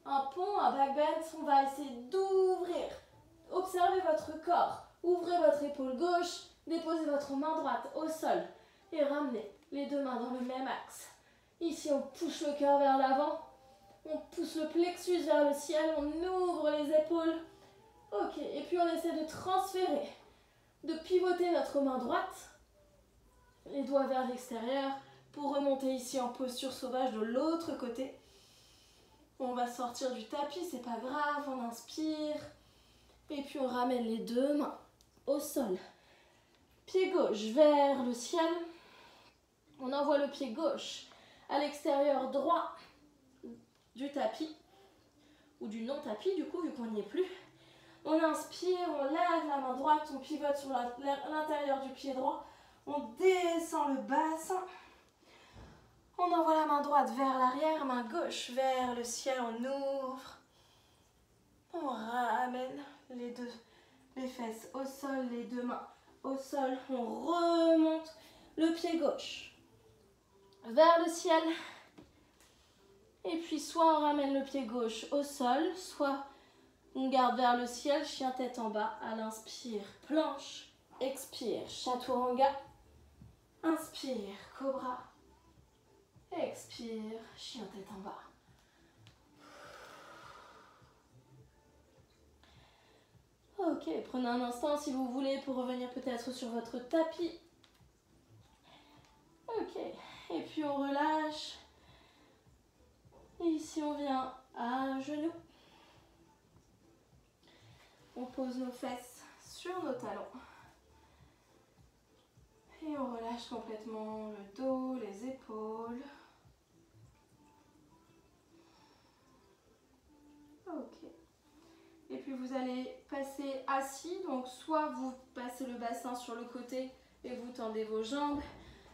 un pont, un back bend, on va essayer d'ouvrir Observez votre corps. Ouvrez votre épaule gauche. Déposez votre main droite au sol. Et ramenez les deux mains dans le même axe. Ici, on pousse le cœur vers l'avant. On pousse le plexus vers le ciel. On ouvre les épaules. Ok, et puis on essaie de transférer, de pivoter notre main droite. Les doigts vers l'extérieur pour remonter ici en posture sauvage de l'autre côté. On va sortir du tapis, c'est pas grave. On inspire. Et puis on ramène les deux mains au sol. Pied gauche vers le ciel. On envoie le pied gauche à l'extérieur droit du tapis. Ou du non-tapis du coup, vu qu'on n'y est plus. On inspire, on lève la main droite, on pivote sur l'intérieur du pied droit. On descend le bassin. On envoie la main droite vers l'arrière, main gauche vers le ciel, on ouvre. On ramène les fesses au sol, les deux mains au sol. On remonte le pied gauche vers le ciel. Et puis soit on ramène le pied gauche au sol, soit on garde vers le ciel, chien tête en bas. À l'inspire, planche. Expire, chaturanga. Inspire, cobra. Expire, chien tête en bas. Ok, prenez un instant si vous voulez pour revenir peut-être sur votre tapis. Ok, et puis on relâche. Et ici on vient à genoux. On pose nos fesses sur nos talons. Et on relâche complètement le dos, les épaules. Ok. Et puis vous allez passer assis, donc soit vous passez le bassin sur le côté et vous tendez vos jambes,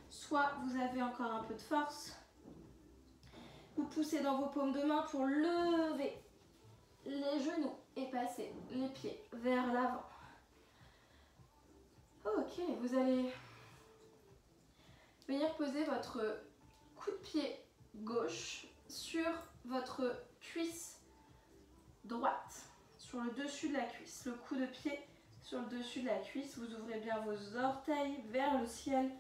soit vous avez encore un peu de force. Vous poussez dans vos paumes de main pour lever les genoux et passer les pieds vers l'avant. Ok, vous allez venir poser votre coup de pied gauche sur votre cuisse droite, sur le dessus de la cuisse. Le coup de pied sur le dessus de la cuisse, vous ouvrez bien vos orteils vers le ciel.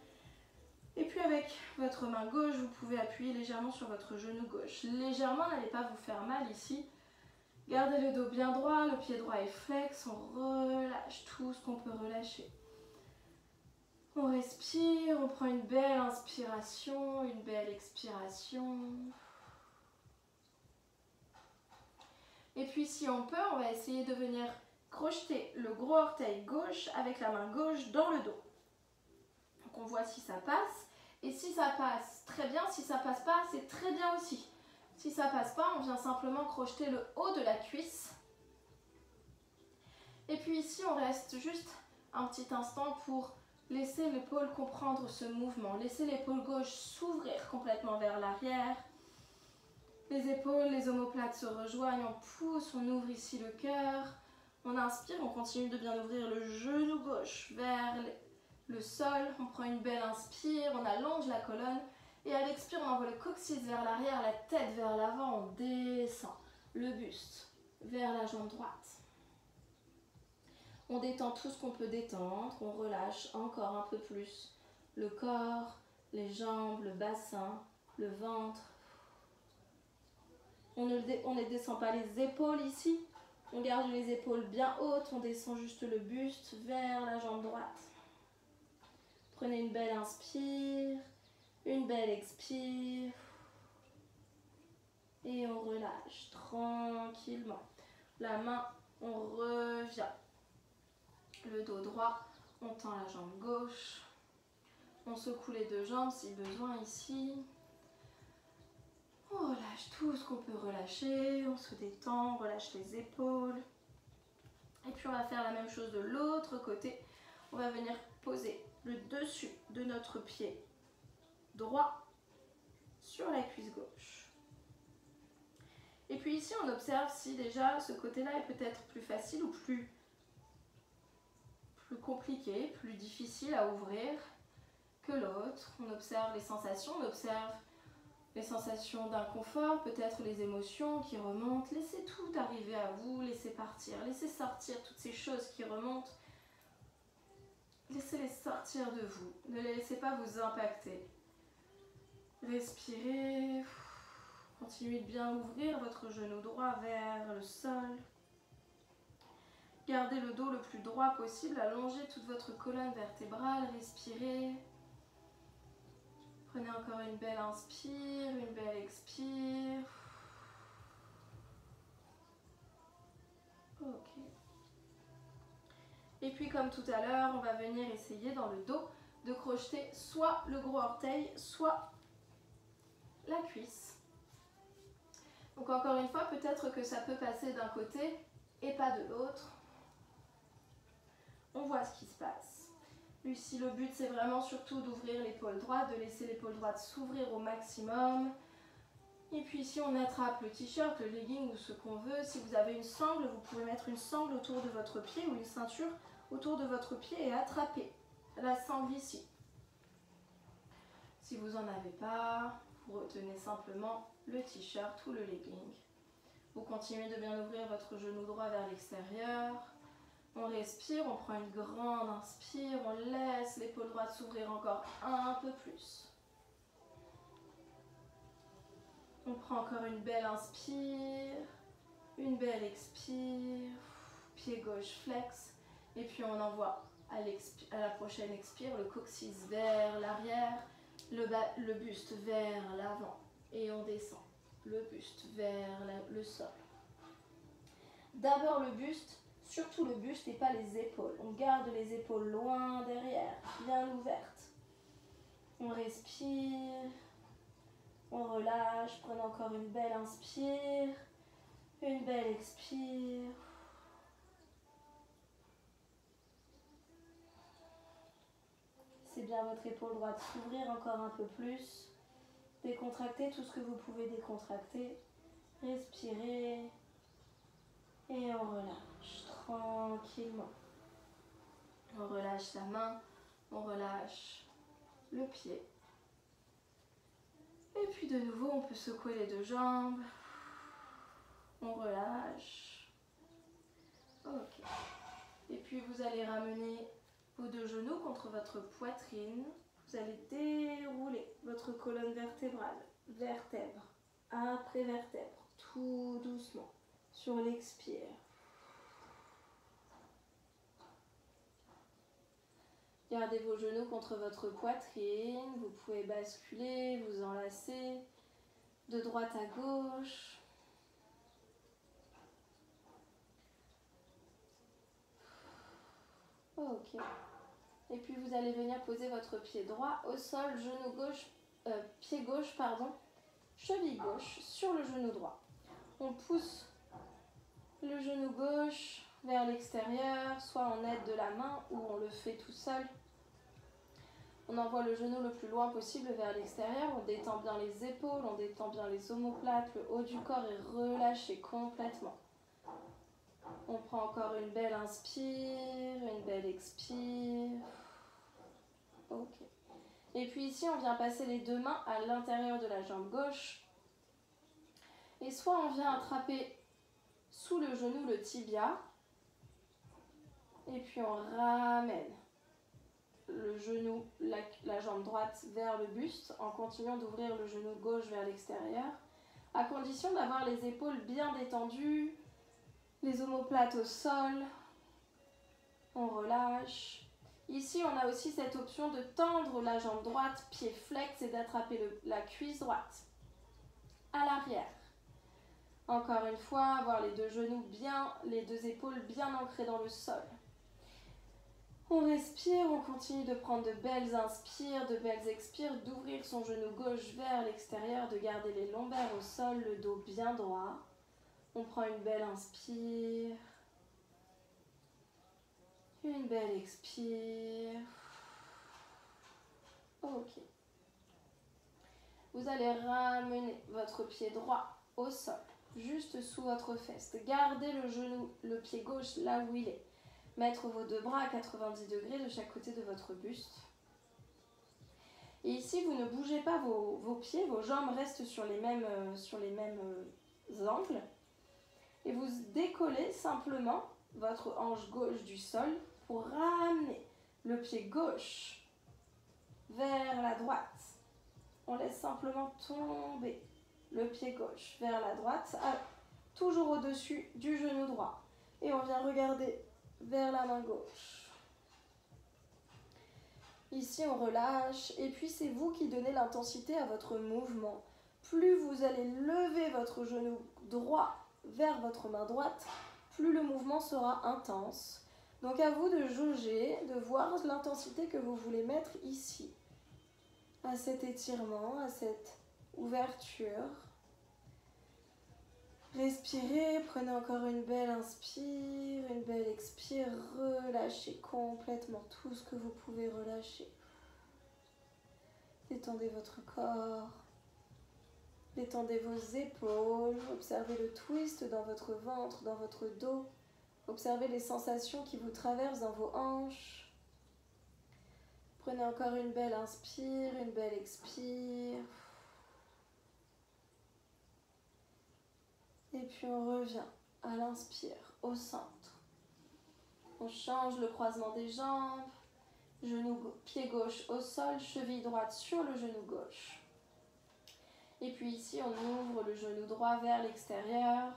Et puis avec votre main gauche, vous pouvez appuyer légèrement sur votre genou gauche. Légèrement, n'allez pas vous faire mal ici. Gardez le dos bien droit, le pied droit est flex, on relâche tout ce qu'on peut relâcher. On respire, on prend une belle inspiration, une belle expiration. Et puis si on peut, on va essayer de venir crocheter le gros orteil gauche avec la main gauche dans le dos. Donc on voit si ça passe. Et si ça passe, très bien. Si ça passe pas, c'est très bien aussi. Si ça passe pas, on vient simplement crocheter le haut de la cuisse. Et puis ici, on reste juste un petit instant pour laisser l'épaule comprendre ce mouvement. Laissez l'épaule gauche s'ouvrir complètement vers l'arrière. Les épaules, les omoplates se rejoignent, on pousse, on ouvre ici le cœur. On inspire, on continue de bien ouvrir le genou gauche vers le sol. On prend une belle inspire, on allonge la colonne. Et à l'expire, on envoie le coccyx vers l'arrière, la tête vers l'avant, on descend le buste vers la jambe droite. On détend tout ce qu'on peut détendre, on relâche encore un peu plus le corps, les jambes, le bassin, le ventre. On ne descend pas les épaules ici, on garde les épaules bien hautes, on descend juste le buste vers la jambe droite. Prenez une belle inspire, une belle expire et on relâche tranquillement. La main, on revient. Le dos droit, on tend la jambe gauche. On secoue les deux jambes si besoin ici. On relâche tout ce qu'on peut relâcher. On se détend, on relâche les épaules. Et puis on va faire la même chose de l'autre côté. On va venir poser le dessus de notre pied droit sur la cuisse gauche. Et puis ici, on observe si déjà ce côté-là est peut-être plus facile ou plus compliqué, plus difficile à ouvrir que l'autre. On observe les sensations, on observe les sensations d'inconfort, peut-être les émotions qui remontent. Laissez tout arriver à vous, laissez partir, laissez sortir toutes ces choses qui remontent. Laissez-les sortir de vous, ne les laissez pas vous impacter. Respirez, continuez de bien ouvrir votre genou droit vers le sol. Gardez le dos le plus droit possible, allongez toute votre colonne vertébrale, respirez. Prenez encore une belle inspire, une belle expire. Ok. Et puis comme tout à l'heure, on va venir essayer dans le dos de crocheter soit le gros orteil, soit la cuisse. Donc encore une fois, peut-être que ça peut passer d'un côté et pas de l'autre. On voit ce qui se passe. Lucie, le but c'est vraiment surtout d'ouvrir l'épaule droite, de laisser l'épaule droite s'ouvrir au maximum. Et puis ici on attrape le t-shirt, le legging ou ce qu'on veut. Si vous avez une sangle, vous pouvez mettre une sangle autour de votre pied ou une ceinture autour de votre pied et attraper la sangle ici. Si vous n'en avez pas, vous retenez simplement le t-shirt ou le legging. Vous continuez de bien ouvrir votre genou droit vers l'extérieur. On respire, on prend une grande inspire, on laisse l'épaule droite s'ouvrir encore un peu plus. On prend encore une belle inspire, une belle expire, pied gauche flex, et puis on envoie à la prochaine expire le coccyx vers l'arrière, le buste vers l'avant, et on descend le buste vers le sol. D'abord le buste. Surtout le buste et pas les épaules. On garde les épaules loin derrière, bien ouvertes. On respire, on relâche, prenez encore une belle inspire, une belle expire. C'est bien votre épaule droite s'ouvrir encore un peu plus. Décontractez tout ce que vous pouvez décontracter. Respirez et on relâche tranquillement. On relâche la main, on relâche le pied. Et puis de nouveau, on peut secouer les deux jambes. On relâche. Ok. Et puis vous allez ramener vos deux genoux contre votre poitrine. Vous allez dérouler votre colonne vertébrale, vertèbre après vertèbre, tout doucement, sur l'expire. Gardez vos genoux contre votre poitrine, vous pouvez basculer, vous enlacer de droite à gauche. Ok. Et puis vous allez venir poser votre pied droit au sol, genou gauche, pied gauche, pardon, cheville gauche sur le genou droit. On pousse le genou gauche vers l'extérieur, soit on aide de la main ou on le fait tout seul. On envoie le genou le plus loin possible vers l'extérieur, on détend bien les épaules, on détend bien les omoplates, le haut du corps est relâché complètement. On prend encore une belle inspire, une belle expire. Ok. Et puis ici, on vient passer les deux mains à l'intérieur de la jambe gauche. Et soit on vient attraper sous le genou le tibia. Et puis on ramène le genou, la jambe droite vers le buste en continuant d'ouvrir le genou gauche vers l'extérieur. À condition d'avoir les épaules bien détendues, les omoplates au sol. On relâche. Ici, on a aussi cette option de tendre la jambe droite, pied flex, et d'attraper la cuisse droite à l'arrière. Encore une fois, avoir les deux genoux bien, les deux épaules bien ancrées dans le sol. On respire, on continue de prendre de belles inspires, de belles expires, d'ouvrir son genou gauche vers l'extérieur, de garder les lombaires au sol, le dos bien droit. On prend une belle inspire. Une belle expire. Ok. Vous allez ramener votre pied droit au sol, juste sous votre fesse. Gardez le genou, le pied gauche là où il est. Mettre vos deux bras à 90 degrés de chaque côté de votre buste. Et ici, vous ne bougez pas vos pieds, vos jambes restent sur les mêmes angles. Et vous décollez simplement votre hanche gauche du sol pour ramener le pied gauche vers la droite. On laisse simplement tomber le pied gauche vers la droite, toujours au-dessus du genou droit. Et on vient regarder vers la main gauche. Ici, on relâche. Et puis, c'est vous qui donnez l'intensité à votre mouvement. Plus vous allez lever votre genou droit vers votre main droite, plus le mouvement sera intense. Donc, à vous de jauger, de voir l'intensité que vous voulez mettre ici, à cet étirement, à cette ouverture. Respirez, prenez encore une belle inspire, une belle expire, relâchez complètement tout ce que vous pouvez relâcher. Détendez votre corps, détendez vos épaules, observez le twist dans votre ventre, dans votre dos, observez les sensations qui vous traversent dans vos hanches. Prenez encore une belle inspire, une belle expire. Et puis on revient à l'inspire, au centre. On change le croisement des jambes, pied gauche au sol, cheville droite sur le genou gauche. Et puis ici, on ouvre le genou droit vers l'extérieur.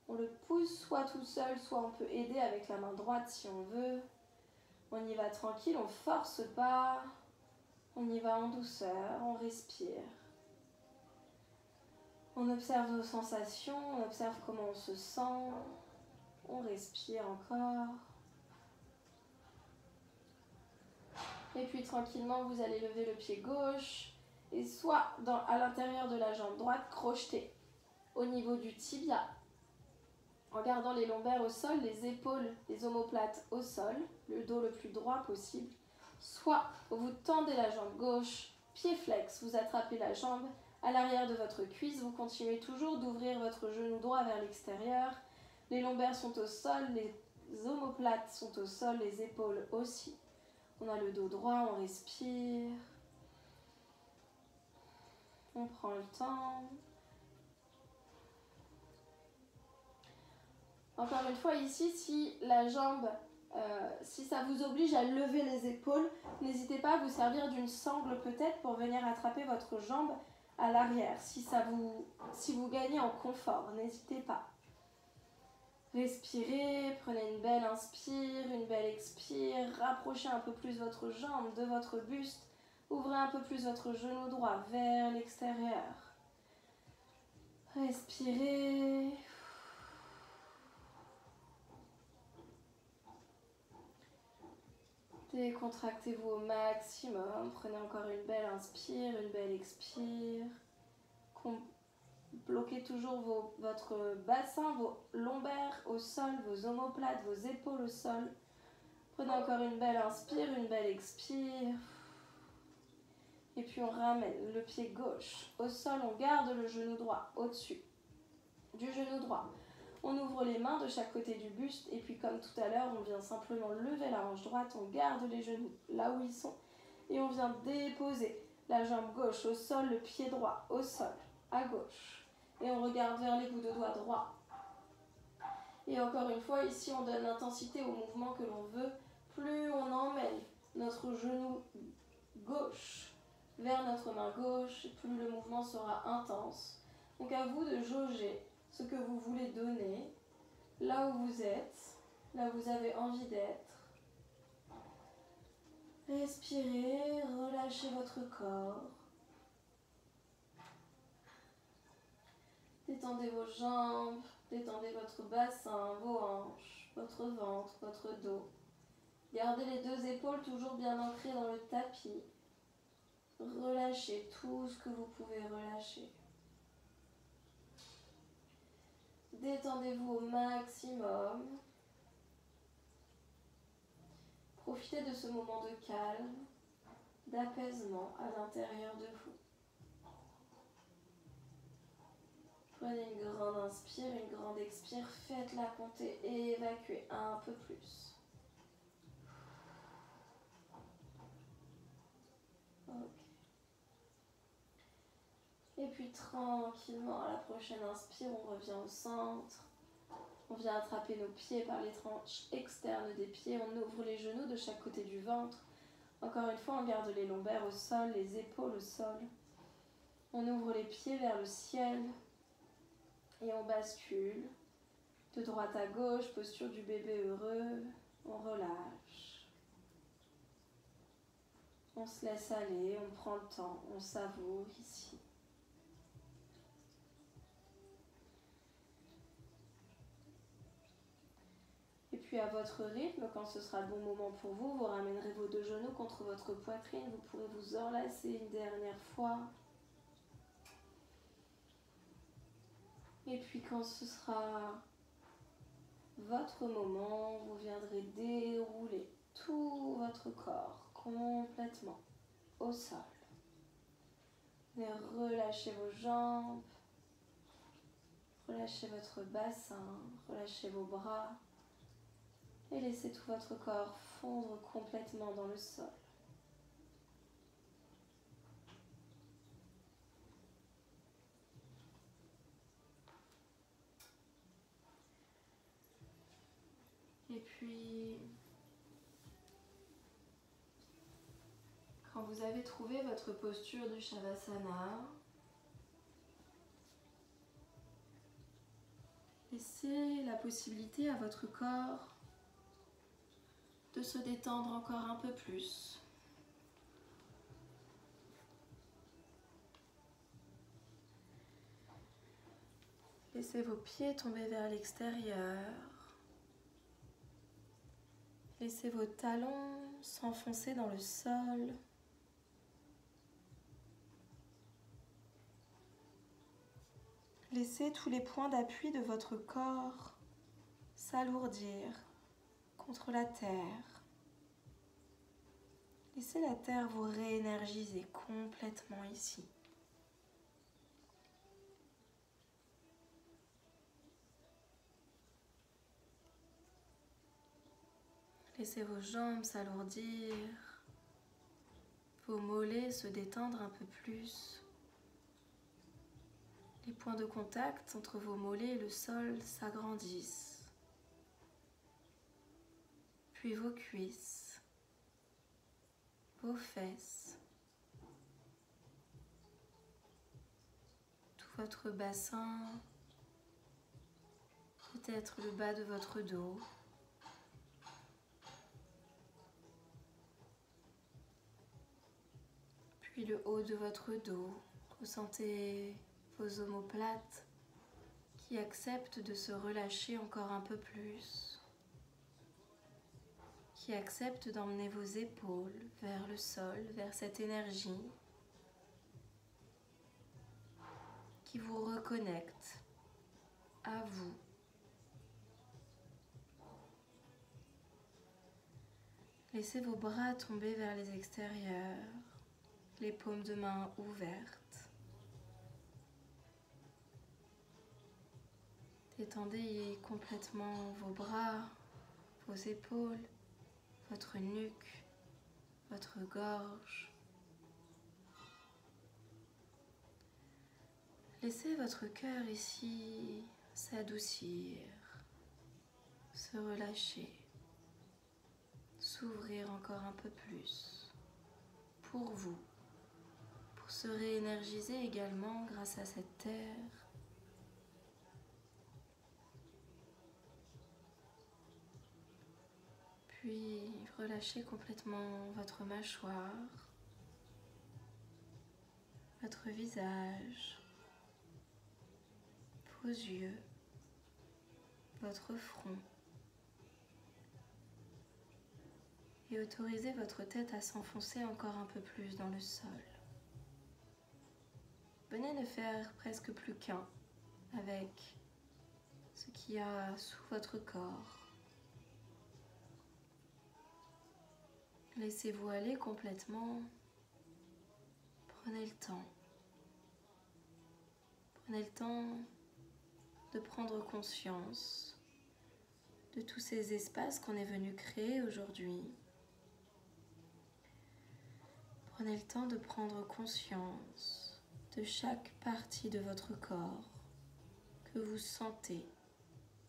On le pousse soit tout seul, soit on peut aider avec la main droite si on veut. On y va tranquille, on ne force pas. On y va en douceur, on respire. On observe nos sensations, on observe comment on se sent. On respire encore. Et puis tranquillement, vous allez lever le pied gauche et soit à l'intérieur de la jambe droite, crocheter au niveau du tibia, en gardant les lombaires au sol, les épaules, les omoplates au sol, le dos le plus droit possible. Soit vous tendez la jambe gauche, pied flex, vous attrapez la jambe à l'arrière de votre cuisse, vous continuez toujours d'ouvrir votre genou droit vers l'extérieur. Les lombaires sont au sol, les omoplates sont au sol, les épaules aussi. On a le dos droit, on respire. On prend le temps. Encore une fois ici, si la jambe, si ça vous oblige à lever les épaules, n'hésitez pas à vous servir d'une sangle peut-être pour venir attraper votre jambe à l'arrière. Si vous gagnez en confort, n'hésitez pas. Respirez, prenez une belle inspire, une belle expire, rapprochez un peu plus votre jambe de votre buste, ouvrez un peu plus votre genou droit vers l'extérieur. Respirez. Décontractez-vous au maximum, prenez encore une belle inspire, une belle expire. Bloquez toujours votre bassin, vos lombaires au sol, vos omoplates, vos épaules au sol. Prenez encore une belle inspire, une belle expire. Et puis on ramène le pied gauche au sol, on garde le genou droit au-dessus du genou droit. On ouvre les mains de chaque côté du buste et puis comme tout à l'heure, on vient simplement lever la hanche droite, on garde les genoux là où ils sont et on vient déposer la jambe gauche au sol, le pied droit au sol, à gauche. Et on regarde vers les bouts de doigts droits. Et encore une fois, ici on donne l'intensité au mouvement que l'on veut. Plus on emmène notre genou gauche vers notre main gauche, plus le mouvement sera intense. Donc à vous de jauger ce que vous voulez donner, là où vous êtes, là où vous avez envie d'être. Respirez, relâchez votre corps. Détendez vos jambes, détendez votre bassin, vos hanches, votre ventre, votre dos. Gardez les deux épaules toujours bien ancrées dans le tapis. Relâchez tout ce que vous pouvez relâcher. Détendez-vous au maximum. Profitez de ce moment de calme, d'apaisement à l'intérieur de vous. Prenez une grande inspire, une grande expire, faites-la compter et évacuez un peu plus. Ok. Et puis tranquillement, à la prochaine inspire, on revient au centre. On vient attraper nos pieds par les tranches externes des pieds. On ouvre les genoux de chaque côté du ventre. Encore une fois, on garde les lombaires au sol, les épaules au sol. On ouvre les pieds vers le ciel. Et on bascule de droite à gauche, posture du bébé heureux. On relâche. On se laisse aller, on prend le temps, on savoure ici. Et puis à votre rythme, quand ce sera le bon moment pour vous, vous ramènerez vos deux genoux contre votre poitrine. Vous pourrez vous enlacer une dernière fois. Et puis quand ce sera votre moment, vous viendrez dérouler tout votre corps complètement au sol. Et relâchez vos jambes, relâchez votre bassin, relâchez vos bras. Et laissez tout votre corps fondre complètement dans le sol. Et puis, quand vous avez trouvé votre posture du Shavasana, laissez la possibilité à votre corps de se détendre encore un peu plus. Laissez vos pieds tomber vers l'extérieur. Laissez vos talons s'enfoncer dans le sol. Laissez tous les points d'appui de votre corps s'alourdir contre la terre. Laissez la terre vous réénergiser complètement ici. Laissez vos jambes s'alourdir, vos mollets se détendre un peu plus. Les points de contact entre vos mollets et le sol s'agrandissent. Puis vos cuisses, vos fesses, tout votre bassin, peut-être le bas de votre dos. Puis le haut de votre dos. Ressentez vos omoplates qui acceptent de se relâcher encore un peu plus, qui acceptent d'emmener vos épaules vers le sol, vers cette énergie qui vous reconnecte à vous. Laissez vos bras tomber vers les extérieurs, les paumes de main ouvertes. Détendez complètement vos bras, vos épaules, votre nuque, votre gorge. Laissez votre cœur ici s'adoucir, se relâcher, s'ouvrir encore un peu plus pour vous, pour se réénergiser également grâce à cette terre. Puis relâchez complètement votre mâchoire, votre visage, vos yeux, votre front. Et autorisez votre tête à s'enfoncer encore un peu plus dans le sol. Venez ne faire presque plus qu'un avec ce qu'il y a sous votre corps. Laissez-vous aller complètement. Prenez le temps. Prenez le temps de prendre conscience de tous ces espaces qu'on est venu créer aujourd'hui. Prenez le temps de prendre conscience de chaque partie de votre corps que vous sentez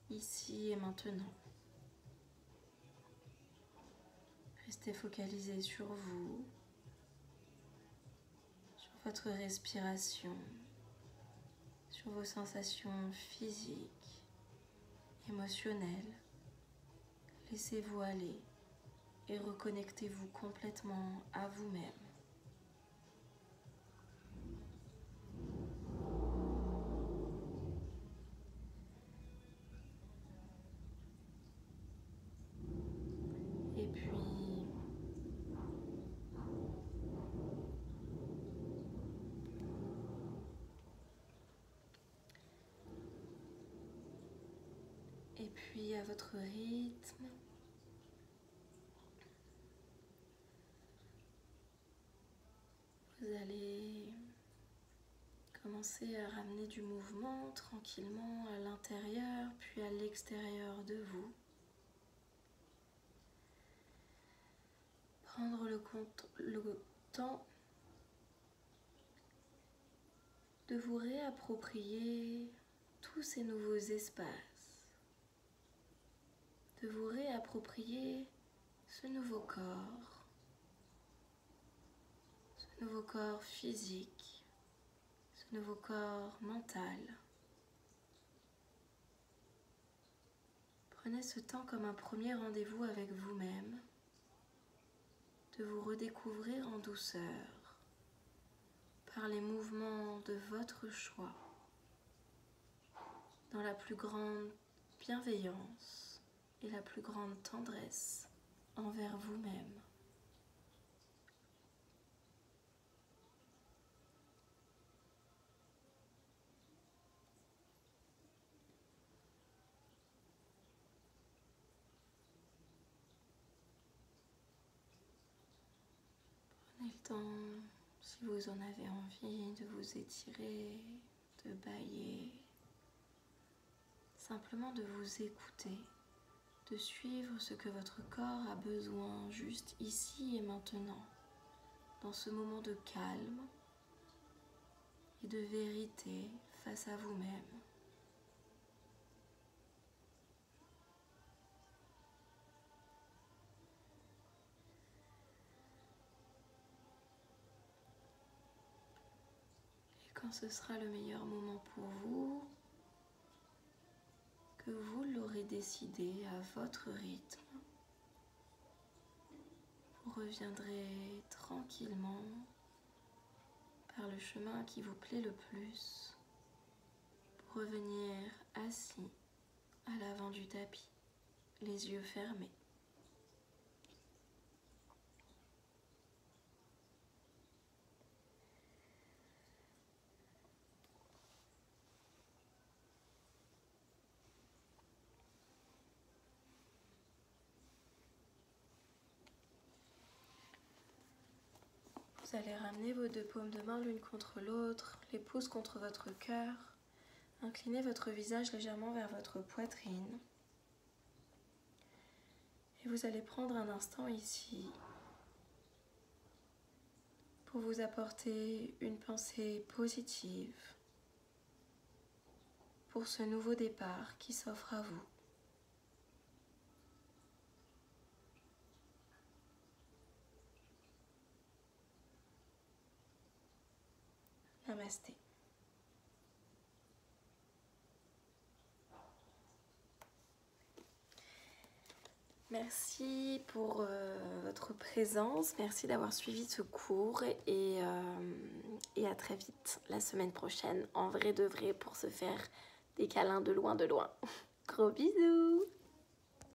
ici et maintenant. Restez focalisé sur vous, sur votre respiration, sur vos sensations physiques, émotionnelles. Laissez-vous aller et reconnectez-vous complètement à vous-même. Et puis à votre rythme, vous allez commencer à ramener du mouvement tranquillement à l'intérieur puis à l'extérieur de vous. Prendre le temps de vous réapproprier tous ces nouveaux espaces, de vous réapproprier ce nouveau corps physique, ce nouveau corps mental. Prenez ce temps comme un premier rendez-vous avec vous-même, de vous redécouvrir en douceur par les mouvements de votre choix, dans la plus grande bienveillance et la plus grande tendresse envers vous-même. Prenez le temps, si vous en avez envie, de vous étirer, de bâiller, simplement de vous écouter, de suivre ce que votre corps a besoin juste ici et maintenant, dans ce moment de calme et de vérité face à vous-même. Et quand ce sera le meilleur moment pour vous, que vous l'aurez décidé à votre rythme, vous reviendrez tranquillement par le chemin qui vous plaît le plus pour revenir assis à l'avant du tapis, les yeux fermés. Vous allez ramener vos deux paumes de main l'une contre l'autre, les pouces contre votre cœur. Inclinez votre visage légèrement vers votre poitrine. Et vous allez prendre un instant ici pour vous apporter une pensée positive pour ce nouveau départ qui s'offre à vous. Namasté. Merci pour votre présence, merci d'avoir suivi ce cours et à très vite la semaine prochaine, en vrai de vrai, pour se faire des câlins de loin de loin. Gros bisous!